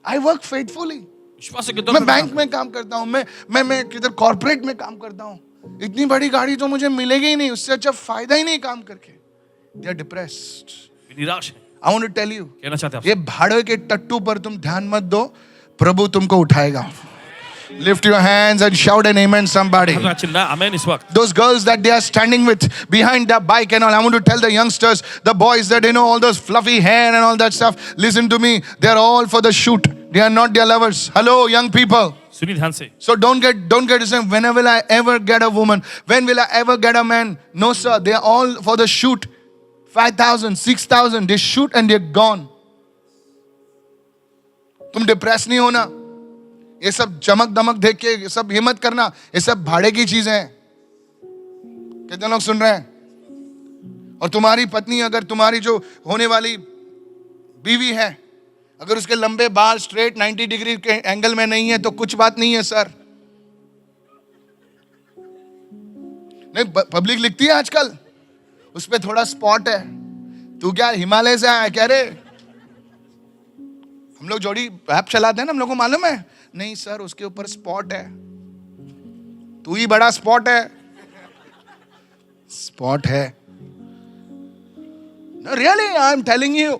I work faithfully. विश्वास के तौर मैं पर बैंक में काम करता हूँ, मैं किधर कॉर्पोरेट में काम करता हूँ. इतनी बड़ी गाड़ी तो मुझे मिलेगी ही नहीं. उससे अच्छा फायदा ही नहीं काम करके. They are depressed. निराश है. I want to tell you, कहना चाहते हैं ये भाड़े के टट्टू पर तुम ध्यान मत दो, प्रभु तुमको उठाएगा. Lift your hands and shout an amen, somebody. हम चिल्ला आमेन इस वक्त. Those girls that they are standing with behind the bike and all. I want to tell the youngsters, the boys that all those fluffy hair and all that stuff. Listen to me. They are all for the shoot. They are not their lovers. Hello, young people. सुनिए ध्यान से. So don't get to say, when will I ever get a woman? When will I ever get a man? No, sir. They are all for the shoot. 5,000, 6,000. They shoot and they're gone. तुम depress नहीं होना. ये सब चमक दमक देख के ये सब हिम्मत करना, ये सब भाड़े की चीजें हैं. कितने लोग सुन रहे हैं? और तुम्हारी पत्नी, अगर तुम्हारी जो होने वाली बीवी है, अगर उसके लंबे बाल स्ट्रेट 90 डिग्री के एंगल में नहीं है तो कुछ बात नहीं है सर. नहीं, पब्लिक लिखती है आजकल, उस पे थोड़ा स्पॉट है. तू क्या हिमालय से आया क्या रे? हम लोग जोड़ी ऐप चलाते हैं ना, हम लोग को मालूम है. नहीं सर, उसके ऊपर स्पॉट है. तू ही बड़ा स्पॉट है. स्पॉट है. No, really, I'm telling you.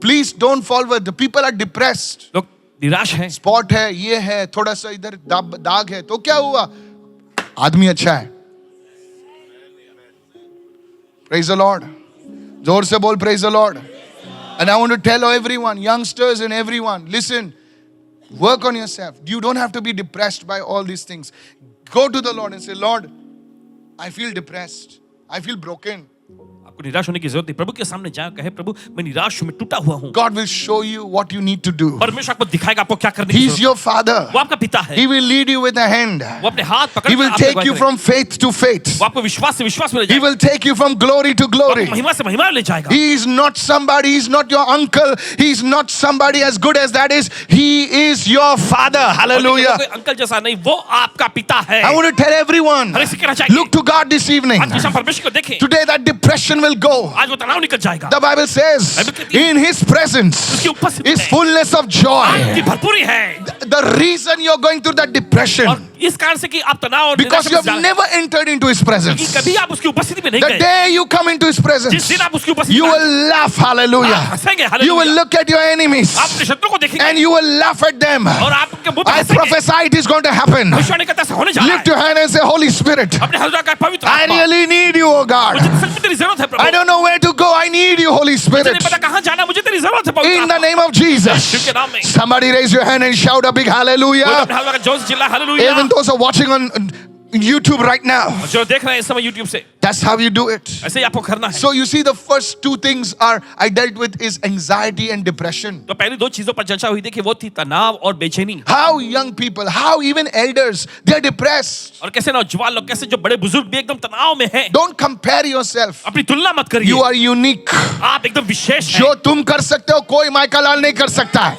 Please don't fall for it. The people are depressed. लोग निराश हैं. स्पॉट है, ये है, थोड़ा सा इधर दाग है, तो क्या हुआ? आदमी अच्छा है. Praise the Lord. जोर से बोल praise the Lord. And I want to tell everyone, youngsters and everyone, listen, work on yourself. You don't have to be depressed by all these things. Go to the Lord and say, Lord, I feel depressed. I feel broken. आपको निराश होने की जरूरत नहीं. प्रभु के सामने जाओ, कहे प्रभु मैं निराश हूं, मैं टूटा हुआ हूं. God will show you what you need to do. परमेश्वर आपको दिखाएगा आपको क्या करने की He's जरूरत. your father. वो आपका पिता है. He will lead you with a hand. वो अपने हाथ पकड़ He कर will आपको take अगुवाई you करेगा. from faith to faith. वो आपको विश्वास से विश्वास में ले He जाएगा. will take you from glory to वो glory. आपको महिमा से महिमा में ले जाएगा. He is not somebody, he's not your uncle, he's not somebody as good as that is. He is your father. और Hallelujah. कोई अंकल जैसा नहीं, वो आपका पिता है. I want to tell everyone, हमें सीखना चाहिए. look to God this evening. आज के परमेश्वर को देखें. Today that depression will go. आज वो तनाव निकल जाएगा. The Bible says, in His presence उसकी उपस्थिति is में fullness of joy. आपकी भरपूरी है. The reason you're going through that depression, और इस कारण से कि आप तनाव और because you निराशा में have जा- never entered into His क्योंकि presence. कभी आप उसकी उपस्थिति में नहीं The गए. day you come into His जिस presence, दिन आप उसकी उपस्थिति you में will laugh. Hallelujah. हंसेंगे. You will hallelujah. look at your enemies आप अपने शत्रु को देखेंगे and you will laugh at them. और आपके मुंह पे I हंसेंगे. prophesy it is going to happen. भविष्यवाणी करता ऐसा होने जा रहा Lift your है. hand and say, Holy Spirit, अपने हृदय का पवित्र I आत्मा. really need you, oh God. मुझे सच में तेरी जरूरत है प्रभु. I don't know where to go. I need you, Holy मुझे Spirit. नहीं पता कहाँ जाना, मुझे तेरी जरूरत है पवित्र In the आत्मा. name of Jesus. यीशु के नाम में. Somebody raise your hand and shout a big कोई hallelujah. अपने हृदय का जोर से चिल्ला hallelujah. Even those who are watching on YouTube right now. और जो देख रहे हैं इस समय YouTube से, That's how you do it. ऐसे ही आपको करना है. So you see, the first two things I dealt with is anxiety and depression. तो पहली दो चीजों पर चर्चा हुई थी कि वो थी तनाव और बेचैनी. How young people, how even elders, they're depressed. और कैसे नौजवान लोग, कैसे जो बड़े बुजुर्ग भी एकदम तनाव में हैं. Don't compare yourself. अपनी तुलना मत करिए. You are unique. आप एकदम विशेष हैं. जो तुम कर सकते हो कोई माइकल लाल नहीं कर सकता है.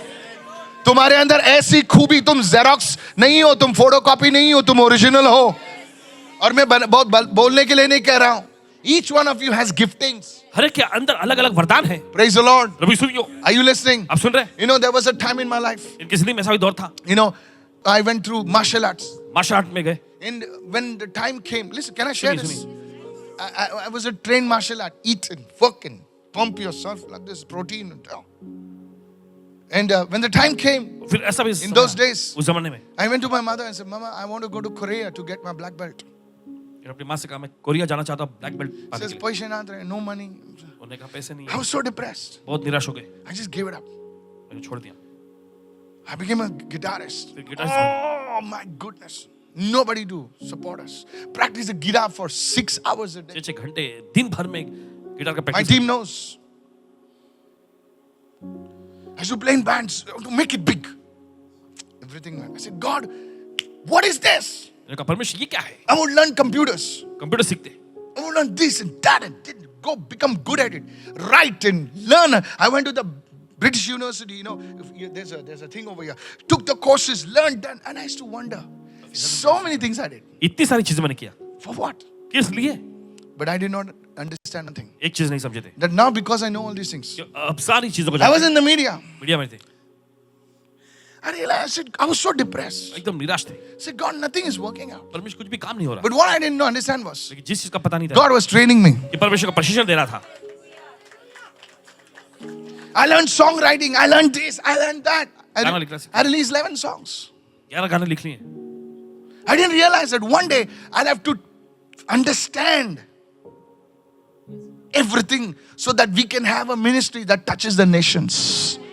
तुम्हारे अंदर ऐसी खूबी, तुम जेरोक्स नहीं हो, तुम फोटोकॉपी नहीं हो, तुम ओरिजिनल हो. और मैं बहुत बोलने के लिए नहीं कह रहा हूं. Each one of you has giftings. हर एक के अंदर अलग अलग वरदान है. Praise the Lord. प्रभु सुनियो. Are you listening? आप सुन रहे हैं? You know, there was a time in my life, इनकी जिंदगी में ऐसा भी दौर था. you know, I went through martial arts. Martial art में गए. And when the time came, listen, can I share this? Suni. I was a trained martial art. Eat and work and pump yourself like this, protein and all. And when the time came, फिर ऐसा भी in those days, उस जमाने में I went to my mother and said, Mama, I want to go to Korea to get my black belt. फिर अपनी माँ से कहा मैं कोरिया जाना चाहता हूँ ब्लैक बेल्ट She पाने says, के लिए. Paisa na there, no money. उन्होंने कहा पैसे नहीं I है. was so depressed. बहुत निराश हो गए. I just gave it up. मैंने छोड़ दिया. I became a guitarist. फिर guitar Oh my goodness. Nobody do support us. Practice the guitar for 6 hours a day. 6 घंटे दिन भर में गिटार का My practice. team knows. I used to play in bands to make it big. Everything. I said, God, what is this? मैंने कहा परमेश्वर ये क्या है? I want to learn computers. Computer सीखते. I want to learn this and that and go become good at it. Write and learn. I went to the British University, you know, there's a thing over here. Took the courses, learned that, and I used to wonder. So many things I did. इतनी सारी चीजें मैंने किया. For what? किस लिए? But I did not understand nothing. एक चीज नहीं समझे थे. That now because I know all these things. कि अब सारी चीजों को I was जानते in the media. हैं. मीडिया में थे. I realized I was so depressed. एकदम निराश थे. I said, God, nothing is working out. परमेश्वर कुछ भी काम नहीं हो रहा. But what I didn't understand was, लेकिन जिस चीज का पता नहीं था God was training me. कि परमेश्वर का प्रशिक्षण दे रहा था. I learned songwriting. I learned this. I learned that. गाना लिखना सीखा. I released 11 songs. 11 गाने लिख लिए। I didn't realize that one day I'll have to understand everything so that we can have a ministry that touches the nations.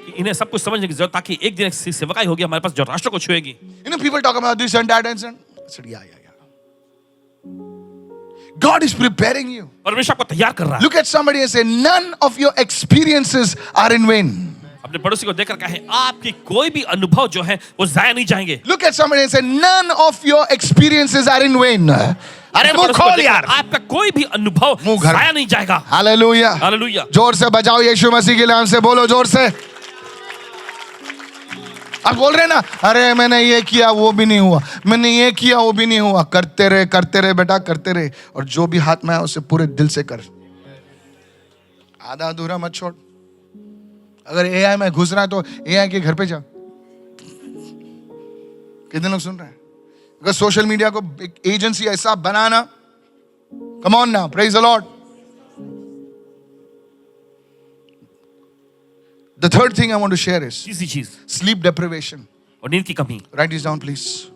कि इन्हें सब कुछ समझने की जरूरत, ताकि एक दिन एक सेवकाई होगी हमारे पास जो राष्ट्र को छुएगी। You know, people talk about this and that and that. I said, yeah. God is preparing you. परमेश्वर आपको तैयार कर रहा है। Look at somebody and say, none of your experiences are in vain. अपने पड़ोसी को देखकर कहें, आपकी कोई भी अनुभव जो है वो जाया नहीं जाएंगे। Look at somebody and say, none of your experiences are in vain. अरे मुंह खोल यार। आपका कोई भी अनुभव जाया नहीं जाएगा। Hallelujah. हालेलुया। जोर से बजाओ यीशु मसीह के नाम से, बोलो जोर से। आप बोल रहे ना, अरे मैंने ये किया वो भी नहीं हुआ, मैंने ये किया वो भी नहीं हुआ। करते रहे बेटा, करते रहे, और जो भी हाथ में है उसे पूरे दिल से कर। आधा अधूरा मत छोड़। अगर एआई में घुस रहा है तो एआई के घर पे जा। कितने लोग सुन रहे हैं? अगर सोशल मीडिया को एक एजेंसी ऐसा बनाना, come on now, praise the lord. The third thing I want to share is तीसरी चीज, sleep deprivation. और नींद की कमी। Write this down, please.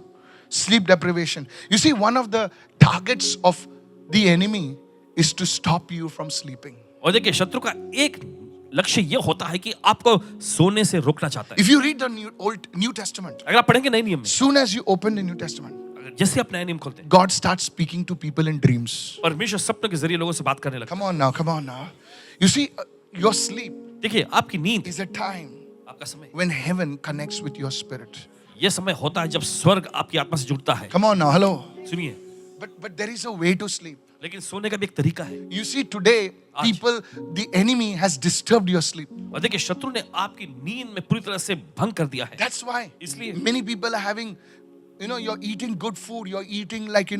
Sleep deprivation. You see, one of the targets of the enemy is to stop you from sleeping. और देखिए, शत्रु का एक लक्ष्य यह होता है कि आपको सोने से रोकना चाहता है। If you read the New Testament, अगर आप पढ़ेंगे नए नियम में, soon as you open the New Testament, जैसे आप नए नियम खोलते हैं, God starts speaking to people in dreams. परमेश्वर सपनों के जरिए लोगों से बात करने लगता Come on now. You see, your sleep है। देखिए, आपकी नींद, is a time आपका समय, when heaven connects with your spirit. यह समय होता है जब स्वर्ग आपकी आत्मा से जुड़ता है। Come on now, hello. सुनिए, But there is a way to sleep. लेकिन सोने का भी एक तरीका है। You see, today, people, the enemy has disturbed your sleep. और देखिए, शत्रु ने आपकी नींद में पूरी तरह से भंग कर दिया है। That's why इसलिए many people are having, you're eating good food, you're eating like,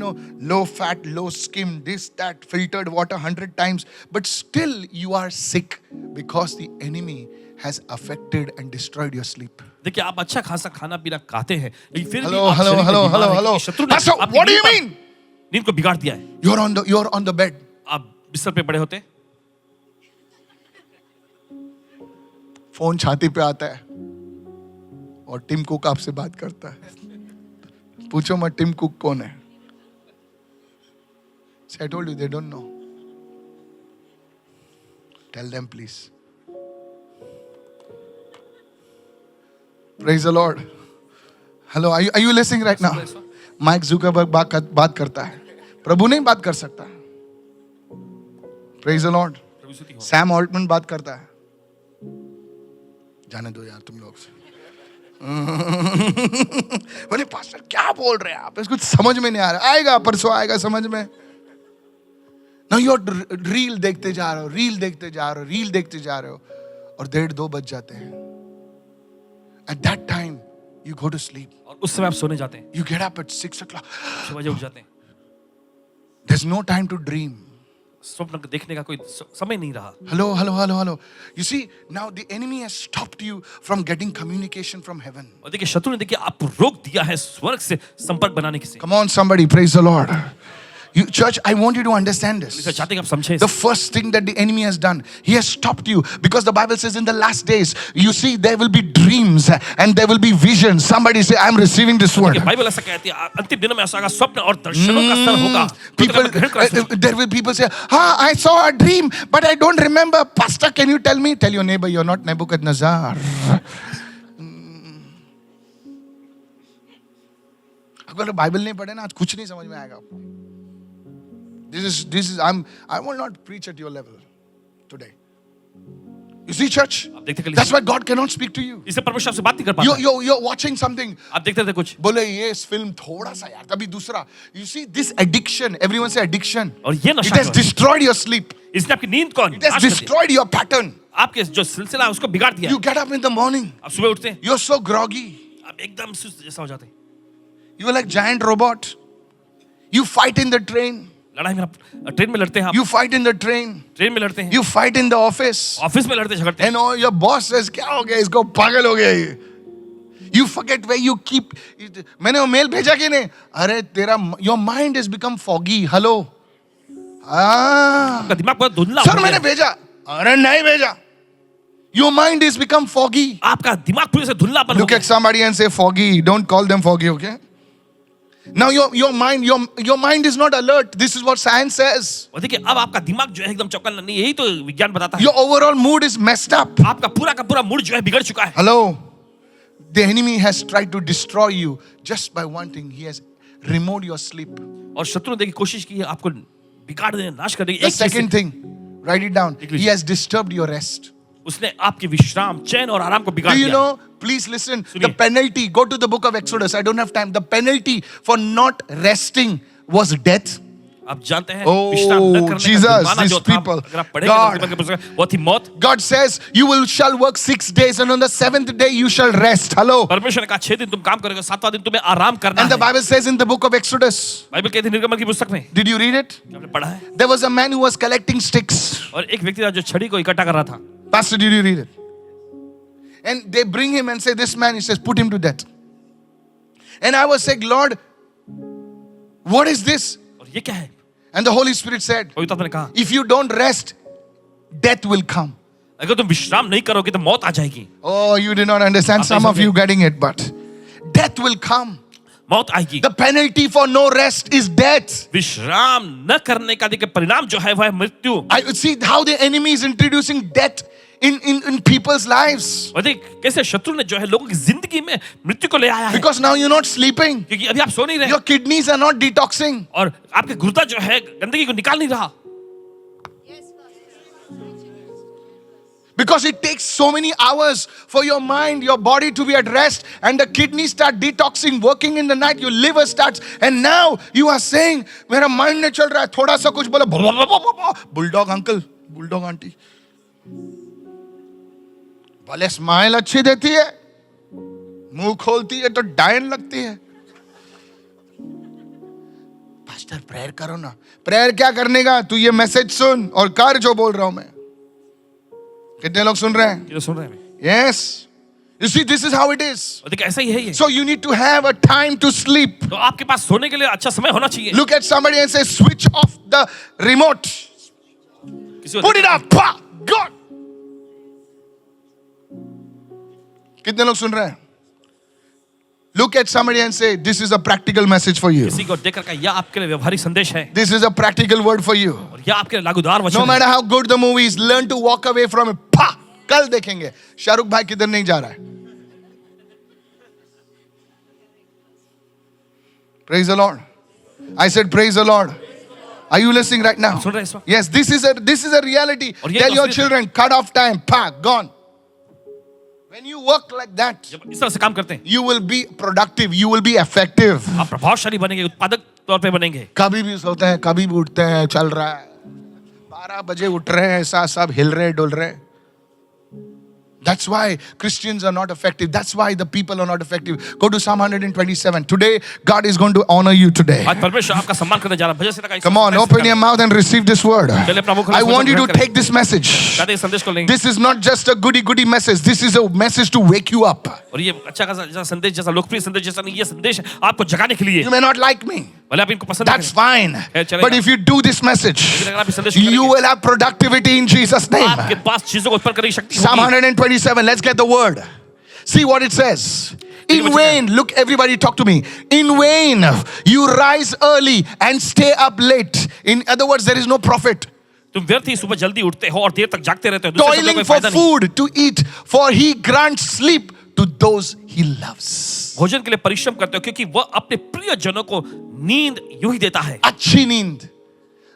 low fat, low skim, this, that, filtered water 100 times, but still you are sick because the enemy has affected and destroyed your sleep. देखिए, आप अच्छा खासा खाना पीना खाते हैं, लेकिन फिर भी Hello, आप शरीर में बीमार हैं, hello. क्योंकि शत्रु ने Pastor, आपकी what do you नींद mean? नींद को बिगाड़ दिया है। You're on the bed. आप बिस्तर पे पड़े होते, फोन छाती पे आता है और टिम कुक आपसे बात करता है। पूछो मत टिम कुक कौन है? So I told you they don't know. Tell them please. Praise the Lord. Hello, are you listening right now? Mike Zuckerberg बात करता है, प्रभु नहीं बात कर सकता। Praise the Lord. Sam Altman बात करता है। जाने दो यार तुम लोग से। बोले पास्टर क्या बोल रहे हैं आप, कुछ समझ में नहीं आ रहा। आएगा, परसों आएगा समझ में। ना यू रील देखते जा रहे हो और 1:30-2 बज जाते हैं। At that time you go to sleep. और उस समय आप सोने जाते हैं। You get up at 6 o'clock. 6 बजे उठ जाते हैं। There's no time to dream. स्वप्न देखने का कोई समय नहीं रहा। Hello. You see, now the enemy has stopped you from getting communication from heaven. और देखिए, शत्रु ने देखिए आप रोक दिया है स्वर्ग से संपर्क बनाने से। Come on, somebody, praise the Lord. You, church, I want you to understand this. चाहते हैं आप समझें। The first thing that the enemy has done, he has stopped you, because the Bible says in the last days, you see, there will be dreams and there will be visions. Somebody say, I'm receiving this word. Bible ऐसा कहती है, अंतिम दिनों में ऐसा होगा, स्वप्न और दर्शनों का स्तर होगा। There will people say, I saw a dream, but I don't remember. Pastor, can you tell me? Tell your neighbor, you're not Nebuchadnezzar. अगर बाइबल नहीं पढ़े ना, आज कुछ नहीं समझ में आएगा आपको। I will not preach at your level today. You see, church? That's why God cannot speak to you. इससे परमेश्वर आपसे बात नहीं कर पाता। You're watching something. आप देखते थे कुछ, बोले ये फिल्म थोड़ा सा यार, तभी दूसरा। You see, this addiction, everyone say addiction. और ये It नशा has destroyed your sleep. इसने आपकी नींद को It has destroyed your pattern. आपके जो सिलसिला है उसको बिगाड़ दिया। You get up in the morning. आप सुबह उठते हैं, You're so groggy. आप एकदम सुस्त जैसा हो जाते हैं। You are like giant robot. You fight in the train. लड़ाई में आप ट्रेन में लड़ते हैं, आप You fight in the train. Train में लड़ते हैं, You fight in the office. Office में लड़ते झगड़ते हैं। And your boss says, क्या हो गया इसको, पागल हो गया ये। You forget where you keep. मैंने वो मेल भेजा कि नहीं? अरे तेरा your mind has become foggy. Hello. आपका दिमाग बहुत धुंधला हो सर गया। मैंने भेजा, अरे नहीं भेजा। Your mind is become foggy. आपका दिमाग पूरी से धुंधलापन हो Look गया at somebody and say foggy. Don't call them foggy, okay? Now your mind is not alert. This is what science says. और देखिए अब आपका दिमाग जो है एकदम चौकन्ना नहीं, यही तो विज्ञान बताता है। Your overall mood is messed up. आपका पूरा का पूरा मूड जो है बिगड़ चुका है। Hello? The enemy has tried to destroy you just by one thing. He has removed your sleep. और शत्रु ने देखिए कोशिश की है आपको बिगाड़ देने, नाश कर देने। The second thing, write it down. लिख लीजिए। He has disturbed your rest. उसने आपके विश्राम, चैन और आराम को बिगाड़ Do you दिया। know? Please listen. The सुनिए। penalty, go to the book of Exodus. I don't have time. The penalty for not resting was death. आप जानते हैं Oh, विश्राम न करने Jesus, का जुर्माना these जो था, people. अगर आप पढ़ेंगे God. तो पुस्तक में, वो थी मौत। God says, you shall work 6 days and on the 7th day you shall rest. Hello? परमेश्वर ने कहा 6 दिन तुम काम करोगे, 7वां दिन तुम्हें आराम करना And the है। Bible says in the book of Exodus, Bible कहती है निर्गमन की पुस्तक में, did you read it? आपने पढ़ा है। There was a man who was collecting sticks. और एक व्यक्ति था जो छड़ी को इकट्ठा कर रहा था। Pastor, did you read it? And they bring him and say, this man, he says, put him to death. And I was saying, Lord, what is this? और ये क्या है? And the Holy Spirit said, पवित्र आत्मा ने कहा, if you don't rest, death will come. अगर तुम विश्राम नहीं करोगे तो मौत आ जाएगी। Oh, you did not understand. आप Some नहीं of you समझे। getting it, but death will come. मौत आएगी। The penalty for no rest is death. विश्राम न करने का देखिए परिणाम जो है वह है मृत्यु। I see how the enemy is introducing death in people's lives. और देख कैसे शत्रु ने जो है लोगों की जिंदगी में मृत्यु को ले आया है। Because now you're not sleeping. क्योंकि अभी आप सो नहीं रहे Your kidneys are not detoxing. और आपके गुर्दा जो है गंदगी को निकाल नहीं रहा। Because it takes so many hours for your mind, your body to be at rest, and the kidneys start detoxing, working in the night, your liver starts, and now you are saying, मेरा mind नहीं चल रहा है, थोड़ा सा कुछ बोला, bulldog uncle, bulldog auntie. भले स्माइल अच्छी देती है, मुंह खोलती है तो डायन लगती है। पास्टर प्रेयर करो ना। प्रेयर क्या करने का? तू ये मैसेज सुन और कर जो बोल रहा हूं मैं। कितने लोग सुन रहे हैं? ये सुन रहे हैं? Yes. You see, this is how it is. और देखिए ऐसा ही है ये। So you need to have a time to sleep. तो आपके पास सोने के लिए अच्छा समय होना चाहिए। Look at somebody and say, switch off the remote. किसी को Put it off. Pa! God. कितने लोग सुन रहे हैं? Look at somebody and say, this is a practical message for you. किसी को देखकर कहा यह आपके लिए व्यवहारिक संदेश है This is a practical word for you. और यह आपके लिए लागूदार वचन No है। matter how good the movie is, learn to walk away from it. Pa! कल देखेंगे शाहरुख भाई किधर नहीं जा रहा है। Praise the Lord. I said praise the Lord. Are you listening right now? सुन रहे हैं इस वक्त? Yes, this is a reality. और ये Tell your असलियत है। children, cut off time, pa, gone. When you work like that, जब इस तरह से काम करते हैं you will be productive, you will be effective. आप प्रभावशाली बनेंगे, उत्पादक तौर पे बनेंगे। कभी भी सोते हैं, कभी भी उठते हैं, चल रहा है। 12 बजे उठ रहे हैं, ऐसा सब हिल रहे, डुल रहे। That's why Christians are not effective. That's why the people are not effective. Go to Psalm 127. Today, God is going to honor you today. आज परमेश्वर आपका सम्मान करने जा रहा है। भजन संहिता का Come on, open your mouth and receive this word. I want you to take this message. कहते हैं संदेश को लेंगे This is not just a goody message. This is a message to wake you up. और ये अच्छा खासा जैसा संदेश, जैसा लोकप्रिय संदेश जैसा नहीं, ये संदेश आपको जगाने के लिए। You may not like me. भले आप इनको पसंद That's करें, fine. चलेगा। But if you do this message, लेकिन अगर आप इस संदेश को you करेंगे, will have productivity in Jesus' name. आपके पास चीजों को उत्पन्न करने की शक्ति Psalm होगी। 127. Let's get the word. See what it says. In vain, look, everybody talk to me. In vain, you rise early and stay up late. In other words, there is no profit. तुम व्यर्थ ही सुबह जल्दी उठते हो और देर तक जागते रहते हो, दूसरे शब्दों में Toiling कोई for फायदा नहीं। food to eat, for he grants sleep to those he loves. भोजन के लिए परिश्रम करते हो क्योंकि वह अपने प्रिय जनों को नींद यूं ही देता है। अच्छी नींद.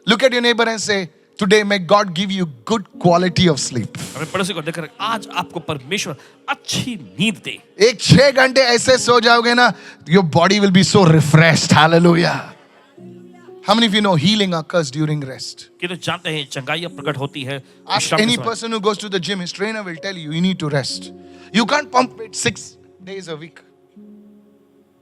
Look at your neighbor and say, today may God give you good quality of sleep. अपने पड़ोसी को देखकर आज आपको परमेश्वर अच्छी नींद दे। एक 6 घंटे ऐसे सो जाओगे ना, your body will be so refreshed. Hallelujah. How many of you know healing occurs during rest? कि तो जानते हैं चंगाई प्रकट होती है Ask विश्राम के any समय। person who goes to the gym, his trainer will tell you, you need to rest. You can't pump it 6 days a week.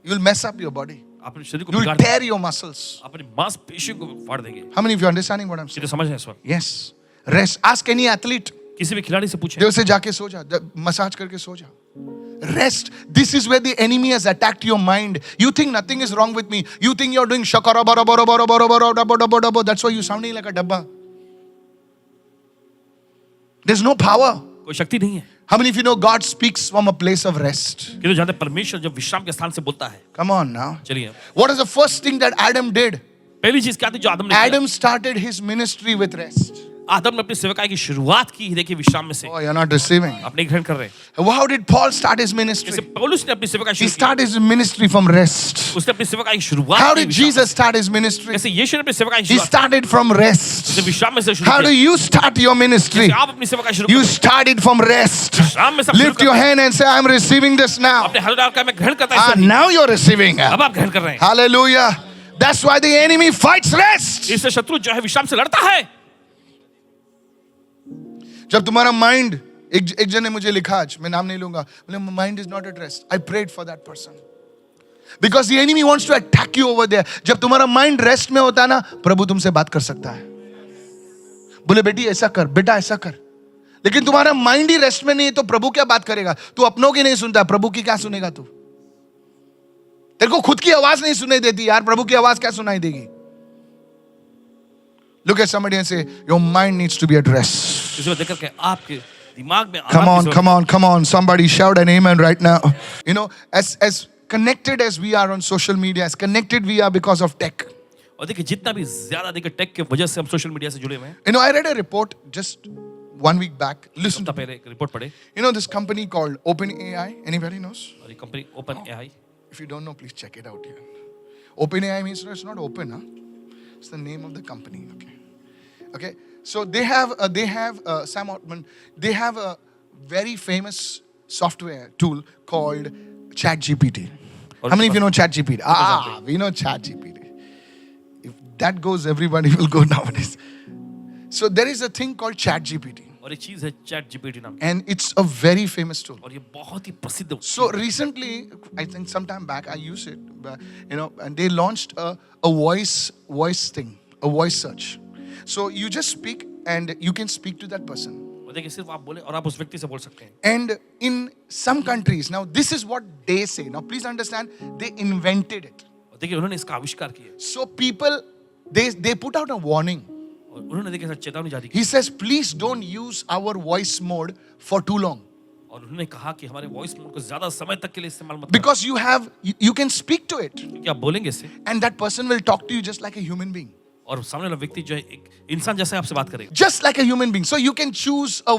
You will mess up your body. अपने शरीर को You will बिगाड़ tear your muscles. अपनी मांसपेशियों को फाड़ देंगे। How many of you are understanding what I'm कि saying? तो समझ रहे हैं इस वक्त? Yes. Rest. Ask any athlete. किसी भी खिलाड़ी से पूछे देव से जाके सो जा, मसाज करके सो जा. Rest. This is where the enemy has attacked your mind. You think nothing is wrong with me. You think you're doing shakara bara bara bara bara bara bara bara bara. That's why you're sounding like a dabba. There's no power. कोई शक्ति नहीं है। How many of you know God speaks from a place of rest? कि तो जानते हैं, परमेश्वर जब विश्राम के स्थान से बोलता है। Come on now. चलिए, What is the first thing that Adam did? पहली चीज क्या थी जो आदम ने किया? Adam started his ministry with rest. आदम ने अपनी सेवकाई की शुरुआत की, देखिए, विश्राम में से। Oh, you're not receiving. आप नहीं ग्रहण कर रहे। How did Paul start his जैसे ministry? पौलुस ने अपनी सेवकाई He शुरू की, started his ministry from rest. उसने अपनी सेवकाई की शुरुआत How की did विश्राम Jesus से। start his ministry? जैसे यीशु ने अपनी सेवकाई की He शुरुआत started from rest. की, विश्राम में से शुरू How do किया। you start your ministry? जैसे आप अपनी सेवकाई शुरू You करते started from rest. हैं, विश्राम में सब शुरू Lift your करते हैं। hand and say, I'm receiving this now. अपने हाथ डाल कर मैं ग्रहण करता Ah, हूं, now you're receiving. अब आप ग्रहण कर रहे हैं। Hallelujah. That's why the enemy fights rest. इससे शत्रु जो है विश्राम से लड़ता है। जब तुम्हारा माइंड एक जन ने मुझे लिखा आज, मैं नाम नहीं लूंगा, बोले mind is not at rest. I prayed for that person because the enemy wants to attack you over there. जब तुम्हारा माइंड रेस्ट में होता है ना, प्रभु तुमसे बात कर सकता है. बोले बेटी ऐसा कर, बेटा ऐसा कर. लेकिन तुम्हारा माइंड ही रेस्ट में नहीं है तो प्रभु क्या बात करेगा? तू अपनों की नहीं सुनता, प्रभु की क्या सुनेगा तू? तेरे को खुद की आवाज नहीं सुनाई देती यार, प्रभु की आवाज क्या सुनाई देगी? Look at somebody and say, your mind needs to be at rest. किसी को देखकर के आपके दिमाग में Come आराम on, की come on, come on. Somebody shout an amen right now. You know, as connected as we are on social media, as connected we are because of tech. और देखिए, जितना भी ज्यादा देखिए टेक के वजह से हम सोशल मीडिया से जुड़े हुए हैं। You know, I read a report just 1 week back. Listen हफ्ता to पहले एक रिपोर्ट पढ़े, You know this company called OpenAI? Anybody knows? और ये company open AI, If you don't know, please check it out here. OpenAI means no, it's not open, huh? It's the name of the company. Okay. So they have Sam Altman. They have a very famous software tool called ChatGPT. How many of you know ChatGPT? We know ChatGPT. If that goes, everybody will go nowadays. So there is a thing called ChatGPT, और एक चीज है chat GPT नाम की, and it's a very famous tool. और ये बहुत ही प्रसिद्ध। So recently, I think some time back, I used it, and they launched a voice thing, a voice search. So you just speak, and you can speak to that person. और देखिए, सिर्फ आप बोले और आप उस व्यक्ति से बोल सकते हैं। And in some countries, now this is what they say. Now please understand, they invented it. और देखिए, उन्होंने इसका आविष्कार किया, So people, they put out a warning. और उन्होंने देखिए चेतावनी जारी की, He says, please don't use our voice mode for too long. और उन्होंने कहा कि हमारे वॉइस मोड को ज्यादा समय तक के लिए इस्तेमाल मत करो, Because you can speak to it. क्योंकि आप बोलेंगे इससे, And that person will talk to you just like a human being. और सामने वाला व्यक्ति जो है एक इंसान जैसा आपसे बात करेगा। Just like a human being. So you can choose a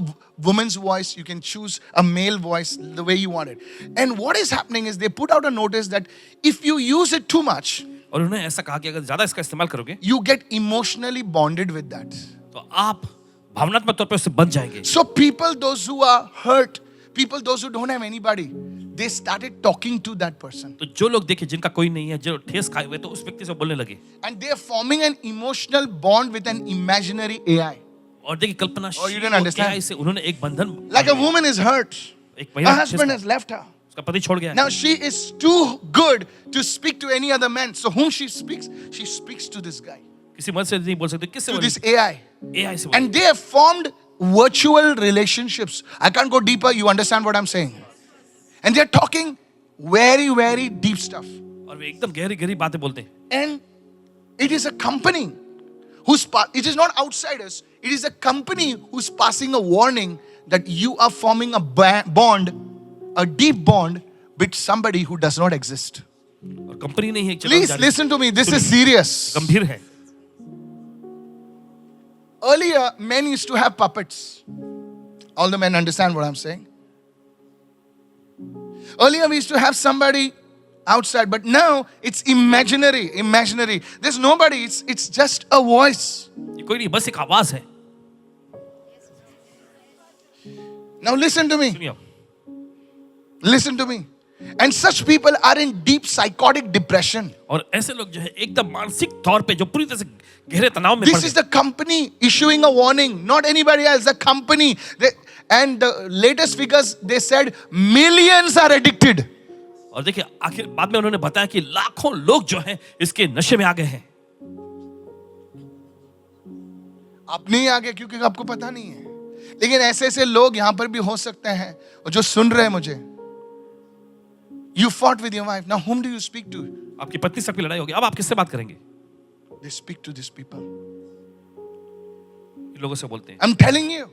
woman's voice, you can choose a male voice the way you want it. And what is happening is they put out a notice that if you use it too much, और उन्होंने ऐसा कहा कि अगर ज्यादा इसका इस्तेमाल करोगे you get emotionally bonded with that. तो आप भावनात्मक तौर पर उससे बंध जाएंगे। So people, those who are hurt, people, those who don't have anybody, they started talking to that person. तो जो लोग देखे जिनका कोई नहीं है, जो ठेस खाए हुए, तो उस व्यक्ति से बोलने लगे, And they are forming an emotional bond with an imaginary AI. और देखिए कल्पना Oh, you didn't understand? AI से उन्होंने एक बंधन, Like a woman is hurt. एक Her महिला husband has left her. उसका पति छोड़ गया है। Now she is too good to speak to any other man. So whom she speaks to this guy, किसी मन से नहीं बोल सकते, किससे to बोलेंगे? this AI. AI से बोलेंगे। And they have formed virtual relationships. I can't go deeper. You understand what I'm saying? And they're talking very, very deep stuff. और वे एकदम गहरी गहरी बातें बोलते हैं। And it is a company it is not outsiders. It is a company who's passing a warning that you are forming a bond, a deep bond with somebody who does not exist. और company नहीं है, एक Please listen to me. This is serious. गंभीर है। Earlier, men used to have puppets. All the men understand what I'm saying. Earlier, we used to have somebody outside, but now it's imaginary. There's nobody. It's just a voice. ये कोई नहीं, बस एक आवाज है। Now listen to me. सुनिए आप। Listen to me. And such people are in deep psychotic depression. और ऐसे लोग जो है एकदम मानसिक तौर पे जो पूरी तरह से गहरे तनाव में पड़ This is गए। the company issuing a warning, not anybody else, the company. And the latest figures, they said millions are addicted. और देखिए आखिर बाद में उन्होंने बताया कि लाखों लोग जो हैं इसके नशे में आ गए हैं। आप नहीं आगे क्योंकि आपको पता नहीं है, लेकिन ऐसे ऐसे लोग यहां पर भी हो सकते हैं और जो सुन रहे हैं मुझे. You fought with your wife. Now whom do you speak to? आपकी पत्नी से आपकी लड़ाई होगी, अब आप किससे बात करेंगे? They speak to these people. इन लोगों से बोलते हैं। I'm telling you.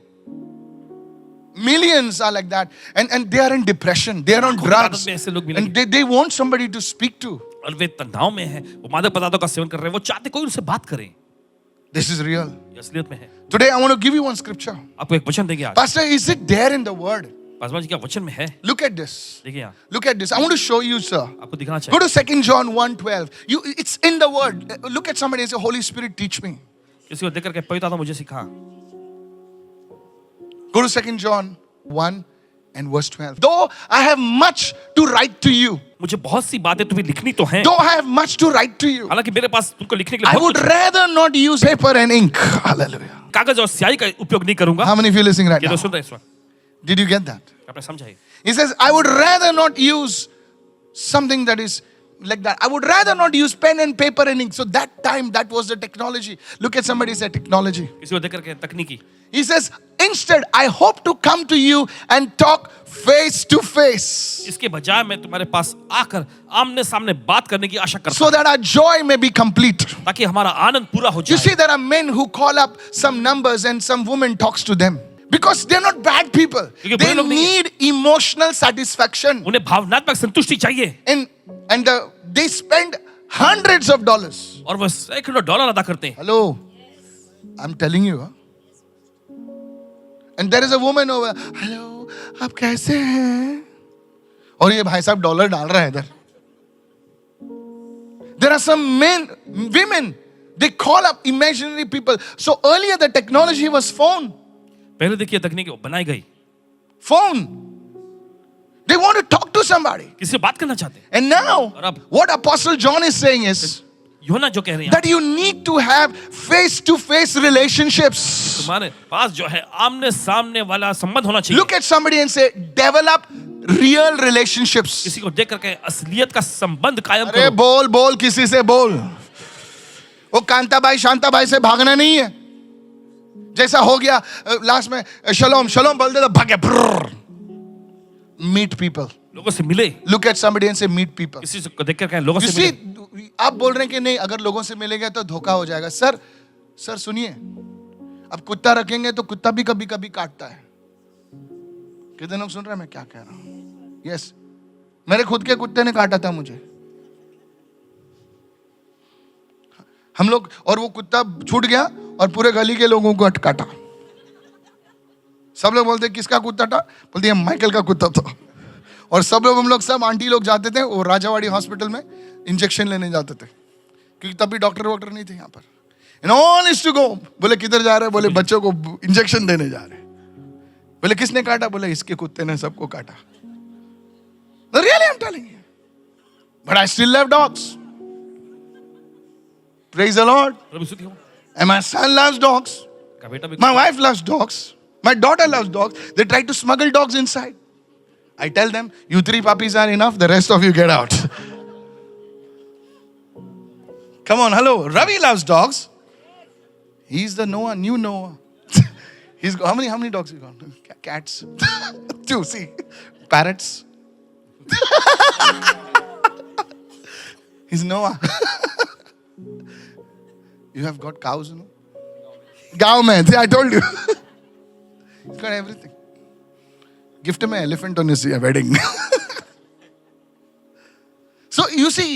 Millions are like that. And they are in depression. They are on लाखों की drugs. तादाद में ऐसे लोग मिलेंगे। And they want somebody to speak to. और वे तनाव में है, वो मादक पदार्थों का सेवन कर रहे हैं, वो चाहते कोई उनसे बात करे। This is real. ये असलियत में है। Today I want to give you one scripture. आपको एक वचन देंगे आज। Pastor, is it there in the word? Paswan ji क्या वचन में है? Look at this. देखिए यहाँ, Look at this. I want to show you, sir. आपको दिखाना Go चाहिए। to 2 John 1:12. It's in the word. Look at somebody and say, Holy Spirit, teach me. किसी को देख करके पवित्र आत्मा मुझे सिखा। Go to 2 John 1 and verse 12. Though I have much to write to you. मुझे बहुत सी बातें तुम्हें लिखनी तो हैं। Though I have much to write to you. हालांकि मेरे पास तुमको लिखने के लिए I बहुत would कुछ है। rather not use paper and ink. Hallelujah. कागज और स्याही का उपयोग नहीं करूंगा। How many of you listening right ये तो now? सुन रहे हैं इस वक्त। Did you get that? आपने समझाई? He says, I would rather not use something that is like that. I would rather not use pen and paper and ink. So that time, that was the technology. Look at somebody say technology. किसी को देख करके तकनीकी। He says, instead, I hope to come to you and talk face to face. इसके बजाय मैं तुम्हारे पास आकर आमने सामने बात करने की आशा करता So हूं, that our joy may be complete. ताकि हमारा आनंद पूरा हो You जाए। see, there are men who call up some numbers and some woman talks to them. Because they're not bad people. क्योंकि They बुरे लोग नहीं हैं। need emotional satisfaction. उन्हें भावनात्मक संतुष्टि चाहिए And they spend hundreds of dollars. और वह सैकड़ों डॉलर अदा करते हैं। Hello. I'm telling you. Huh? And there is a woman over. Hello. आप कैसे हैं? और ये भाई साहब डॉलर डाल रहा है इधर. There are some women. They call up imaginary people. So earlier the technology was phone. पहले देखिए तकनीकी बनाई गई। Phone. They want to talk to somebody. किसी से बात करना चाहते हैं। And now, और अब what Apostle John is saying is यूहन्ना जो कह रहे हैं that you need to have face-to-face relationships. तुम्हारे पास जो है आमने सामने वाला संबंध होना चाहिए। Look at somebody and say, develop real relationships. किसी को देख करके असलियत का संबंध कायम अरे करो। बोल किसी से बोल. वो कांताबाई शांताबाई से भागना नहीं है. जैसा हो गया लास्ट में शलोम बोल दे तो भागे. Meet people. लोगों से मिले। Look at somebody and say, meet people. किसी को देख करके लोगों You से see, मिले। आप बोल रहे हैं कि नहीं अगर लोगों से मिलेंगे तो धोखा हो जाएगा. सर सुनिए, अब कुत्ता रखेंगे तो कुत्ता भी कभी कभी काटता है. कितने लोग सुन रहे हैं मैं क्या कह रहा हूं? यस, मेरे खुद के कुत्ते ने काटा था मुझे. हम लोग, और वो कुत्ता छूट गया और पूरे गली के लोगों को काटा. सब लोग बोलते किसका कुत्ता था? बोलते हैं माइकल का कुत्ता था. और सब लोग, हम लोग सब आंटी लोग जाते थे वो राजावाड़ी हॉस्पिटल में इंजेक्शन लेने जाते थे, क्योंकि तभी डॉक्टर नहीं थे यहाँ पर. And all is to go. बोले किधर जा रहे हैं? बोले बच्चों को इंजेक्शन देने जा रहे हैं. बोले किसने काटा? बोले इसके कुत्ते ने सबको काटा. Really I am telling you. But I still love dogs. Praise the lord. प्रभु स्तुति हो। And my son loves dogs. का बेटा भी My wife loves dogs. My daughter loves dogs. They try to smuggle dogs inside. I tell them, you 3 puppies are enough, the rest of you get out. Come on, hello. Ravi loves dogs. He's the Noah, new Noah. He's got, how many dogs you got? Cats. 2, see. Parrots. He's Noah. You have got cows, you know? Cow man, see, I told you. He's got everything. Gift him an elephant on his wedding. So you see,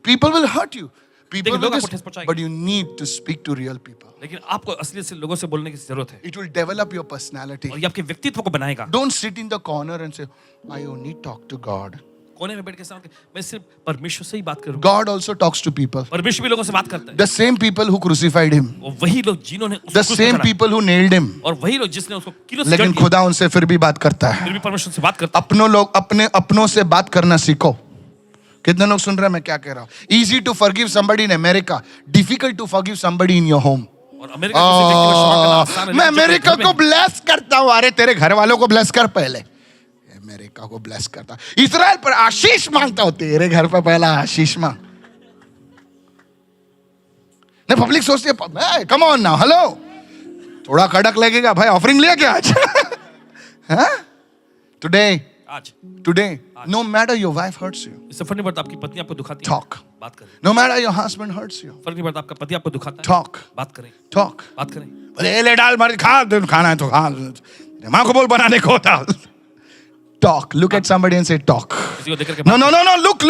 people will hurt you. People लेकिन will लोग आपको ठेस पहुंचाएंगे। but you need to speak to real people. लेकिन आपको असलियत से लोगों से बोलने की जरूरत है It will develop your personality. और ये आपके व्यक्तित्व को बनाएगा। Don't sit in the corner and say, I only talk to God. कोने में बैठ के साथ मैं सिर्फ परमेश्वर से ही बात करूंगा। God also talks to people. परमेश्वर भी लोगों से बात करता है। The same people who crucified him. और वही लोग जिन्होंने उसको The क्रूस पे same चढ़ाया। people who nailed him. और वही लोग जिसने उसको किलो से लेकिन जड़ दिया, खुदा उनसे फिर भी बात करता है. फिर भी परमेश्वर से बात करता है। अपनों से बात करना सीखो. कितने लोग सुन रहे हैं मैं क्या कह रहा हूं? Easy to forgive somebody in America, difficult to forgive somebody in your home. और अमेरिका किसी व्यक्ति को क्षमा करना आसान है, मैं लेकिन जो अमेरिका घर में को ब्लेस करता हूं. अरे तेरे घर वालों को ब्लेस कर पहले. अमेरिका को ब्लेस करता. इस्राएल पर आशीष मांगता हूं. तेरे घर पर पहला आशीष मांग. नहीं, पब्लिक सोचती है कम ऑन नाउ, हेलो, थोड़ा कड़क लगेगा भाई. ऑफरिंग लिया क्या आज? आज Today, no matter your wife hurts you, इससे फर्क नहीं पड़ता आपकी पत्नी आपको दुखाती है, talk. बात करें। No matter your husband hurts you, फर्क नहीं पड़ता आपका पति आपको दुखाता है, talk. बात करें, Talk. बात करें। बोले ले डाल मार खा, खाना है तो खा. दिमाग को बोल बनाने को होता। Talk. Look at somebody and say talk. किसी को देख करके No, no, no, no. Look.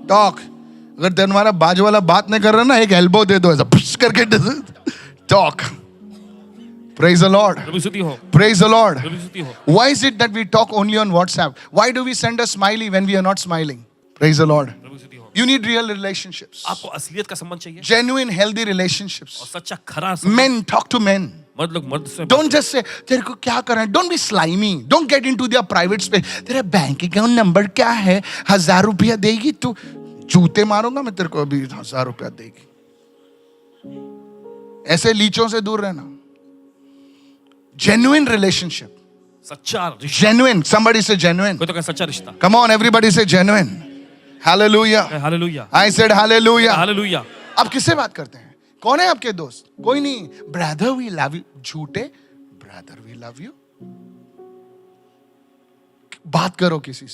Talk. अगर तुम्हारा बाजू वाला बात नहीं कर रहा ना, एक एल्बो दे दो ऐसा पुश करके। Talk. Praise the Lord. प्रभु स्तुति हो, Praise the Lord. प्रभु स्तुति हो। Why is it that we talk only on WhatsApp? Why do we send a smiley when we are not smiling? Praise the Lord. प्रभु स्तुति हो। You need real relationships. आपको असलियत का संबंध चाहिए Genuine, healthy और relationships. सच्चा खरा संबंध। Men, talk to men. मर्द लोग मर्द से Don't just say, तेरे को क्या करना है? Don't be slimy. Don't get into their private space. तेरा बैंक अकाउंट नंबर क्या है? 1000 रुपया देगी तू? जूते मारूंगा मैं तेरे को अभी 1000 रुपया देगी। ऐसे लीचों से दूर रहना। Genuine relationship. सच्चा रिश्ता। Genuine. Somebody say genuine. कोई तो कहे सच्चा रिश्ता। Come on, everybody say genuine. Hallelujah. Hallelujah, I said hallelujah. Hallelujah. आप किससे बात करते हैं? कौन है आपके दोस्त? कोई नहीं। Brother we love you. झूठे ब्रदर वी लव यू। बात करो किसी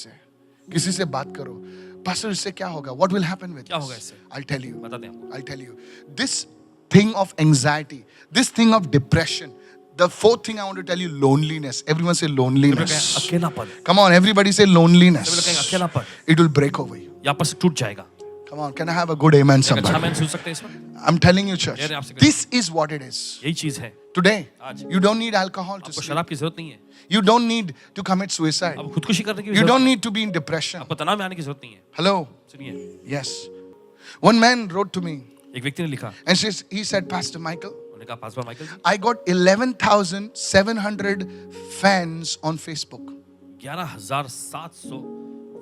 से बात करो। पास्टर इससे क्या होगा? What will happen with क्या this? होगा इससे? I'll tell you. बता दें आपको। I'll tell you. This thing of anxiety, this thing of depression, the fourth thing I want to tell you, loneliness. Everyone say सभी लोग loneliness. कहें अकेलापन। Come on, everybody say सभी लोग कहेंगे loneliness. अकेलापन। It will break over you. यहाँ पर से टूट जाएगा। Come on, can I have a good amen, एक अच्छा somebody? मैन सुन सकते हैं इस वक्त? I'm telling you, church, कह रहे हैं आपसे। this is what it is. यही चीज है। Today, आज। you don't need alcohol to आपको sleep. शराब की जरूरत नहीं है। You don't need to commit suicide. आपको खुदकुशी करने की भी You जरूरत don't नहीं need to be in depression. है। आपको तनाव में आने की जरूरत नहीं है। Hello? सुनिए, Yes. One man wrote to me एक व्यक्ति ने लिखा, and he said, Pastor Michael, उन्होंने कहा pastor Michael ji, I got 11,700 fans on Facebook. 11,700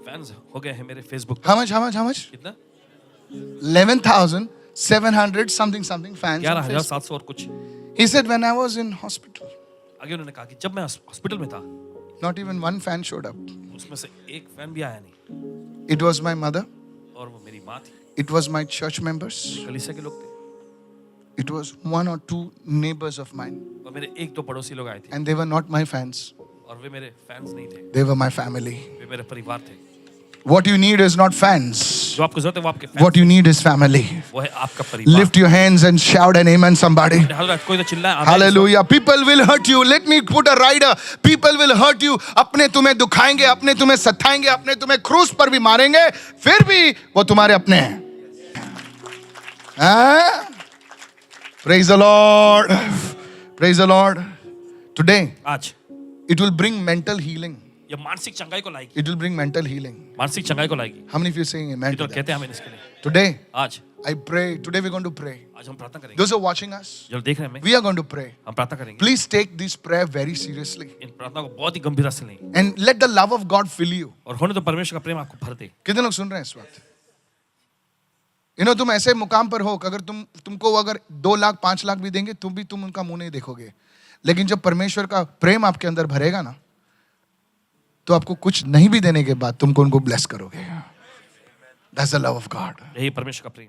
fans हो गए हैं मेरे फेसबुक पर। How much? कितना? 11,700 something fans on Facebook. 11,700 और कुछ। He said, when I was in hospital, आगे उन्होंने कहा कि जब मैं हॉस्पिटल में था, not even one fan showed up. उसमें से एक फैन भी आया नहीं। It was my mother. और वो मेरी माँ थी, It was my church members. कलीसिया के लोग थे, It was one or two neighbors of mine. और मेरे एक दो पड़ोसी लोग आए थे, And they were not my fans. और वे मेरे फैंस नहीं थे, They were my family. वे मेरे परिवार थे। What you need is not fans. जो आपको जरूरत है वो आपके fans, What you need is family. वो है आपका परिवार। Lift your hands and shout an amen, somebody. कोई तो चिल्लाए आमीन। Hallelujah. People will hurt you. Let me put a rider. People will hurt you. अपने तुम्हें दुखाएंगे, अपने तुम्हें सताएंगे, अपने तुम्हें क्रूस पर भी मारेंगे, फिर भी वो तुम्हारे अपने हैं। हाँ? Praise the Lord. Praise the Lord. Today, आज it will bring mental healing. ये मानसिक चंगाई को लाएगी, It will bring mental healing. मानसिक चंगाई को लाएगी। How many of you saying amen ये to तो that? कहते हैं हमें इसके लिए। Today, आज I pray. Today we're going to pray. आज हम प्रार्थना करेंगे। Those who are watching us, जो देख रहे हैं हमें, we are going to pray. हम प्रार्थना करेंगे। Please take this prayer very seriously. इन प्रार्थना को बहुत ही गंभीरता से लें And let the love of God fill you. और होने तो परमेश्वर का प्रेम आपको भर दे। कितने लोग सुन रहे हैं इस वक्त? तुम ऐसे मुकाम पर हो कि अगर तुमको अगर 2 लाख 5 लाख भी देंगे तुम उनका मुंह नहीं देखोगे, लेकिन जब परमेश्वर का प्रेम आपके अंदर भरेगा ना, तो आपको कुछ नहीं भी देने के बाद तुमको उनको ब्लेस करोगे। That's the love of God. यही परमेश्वर का प्रेम।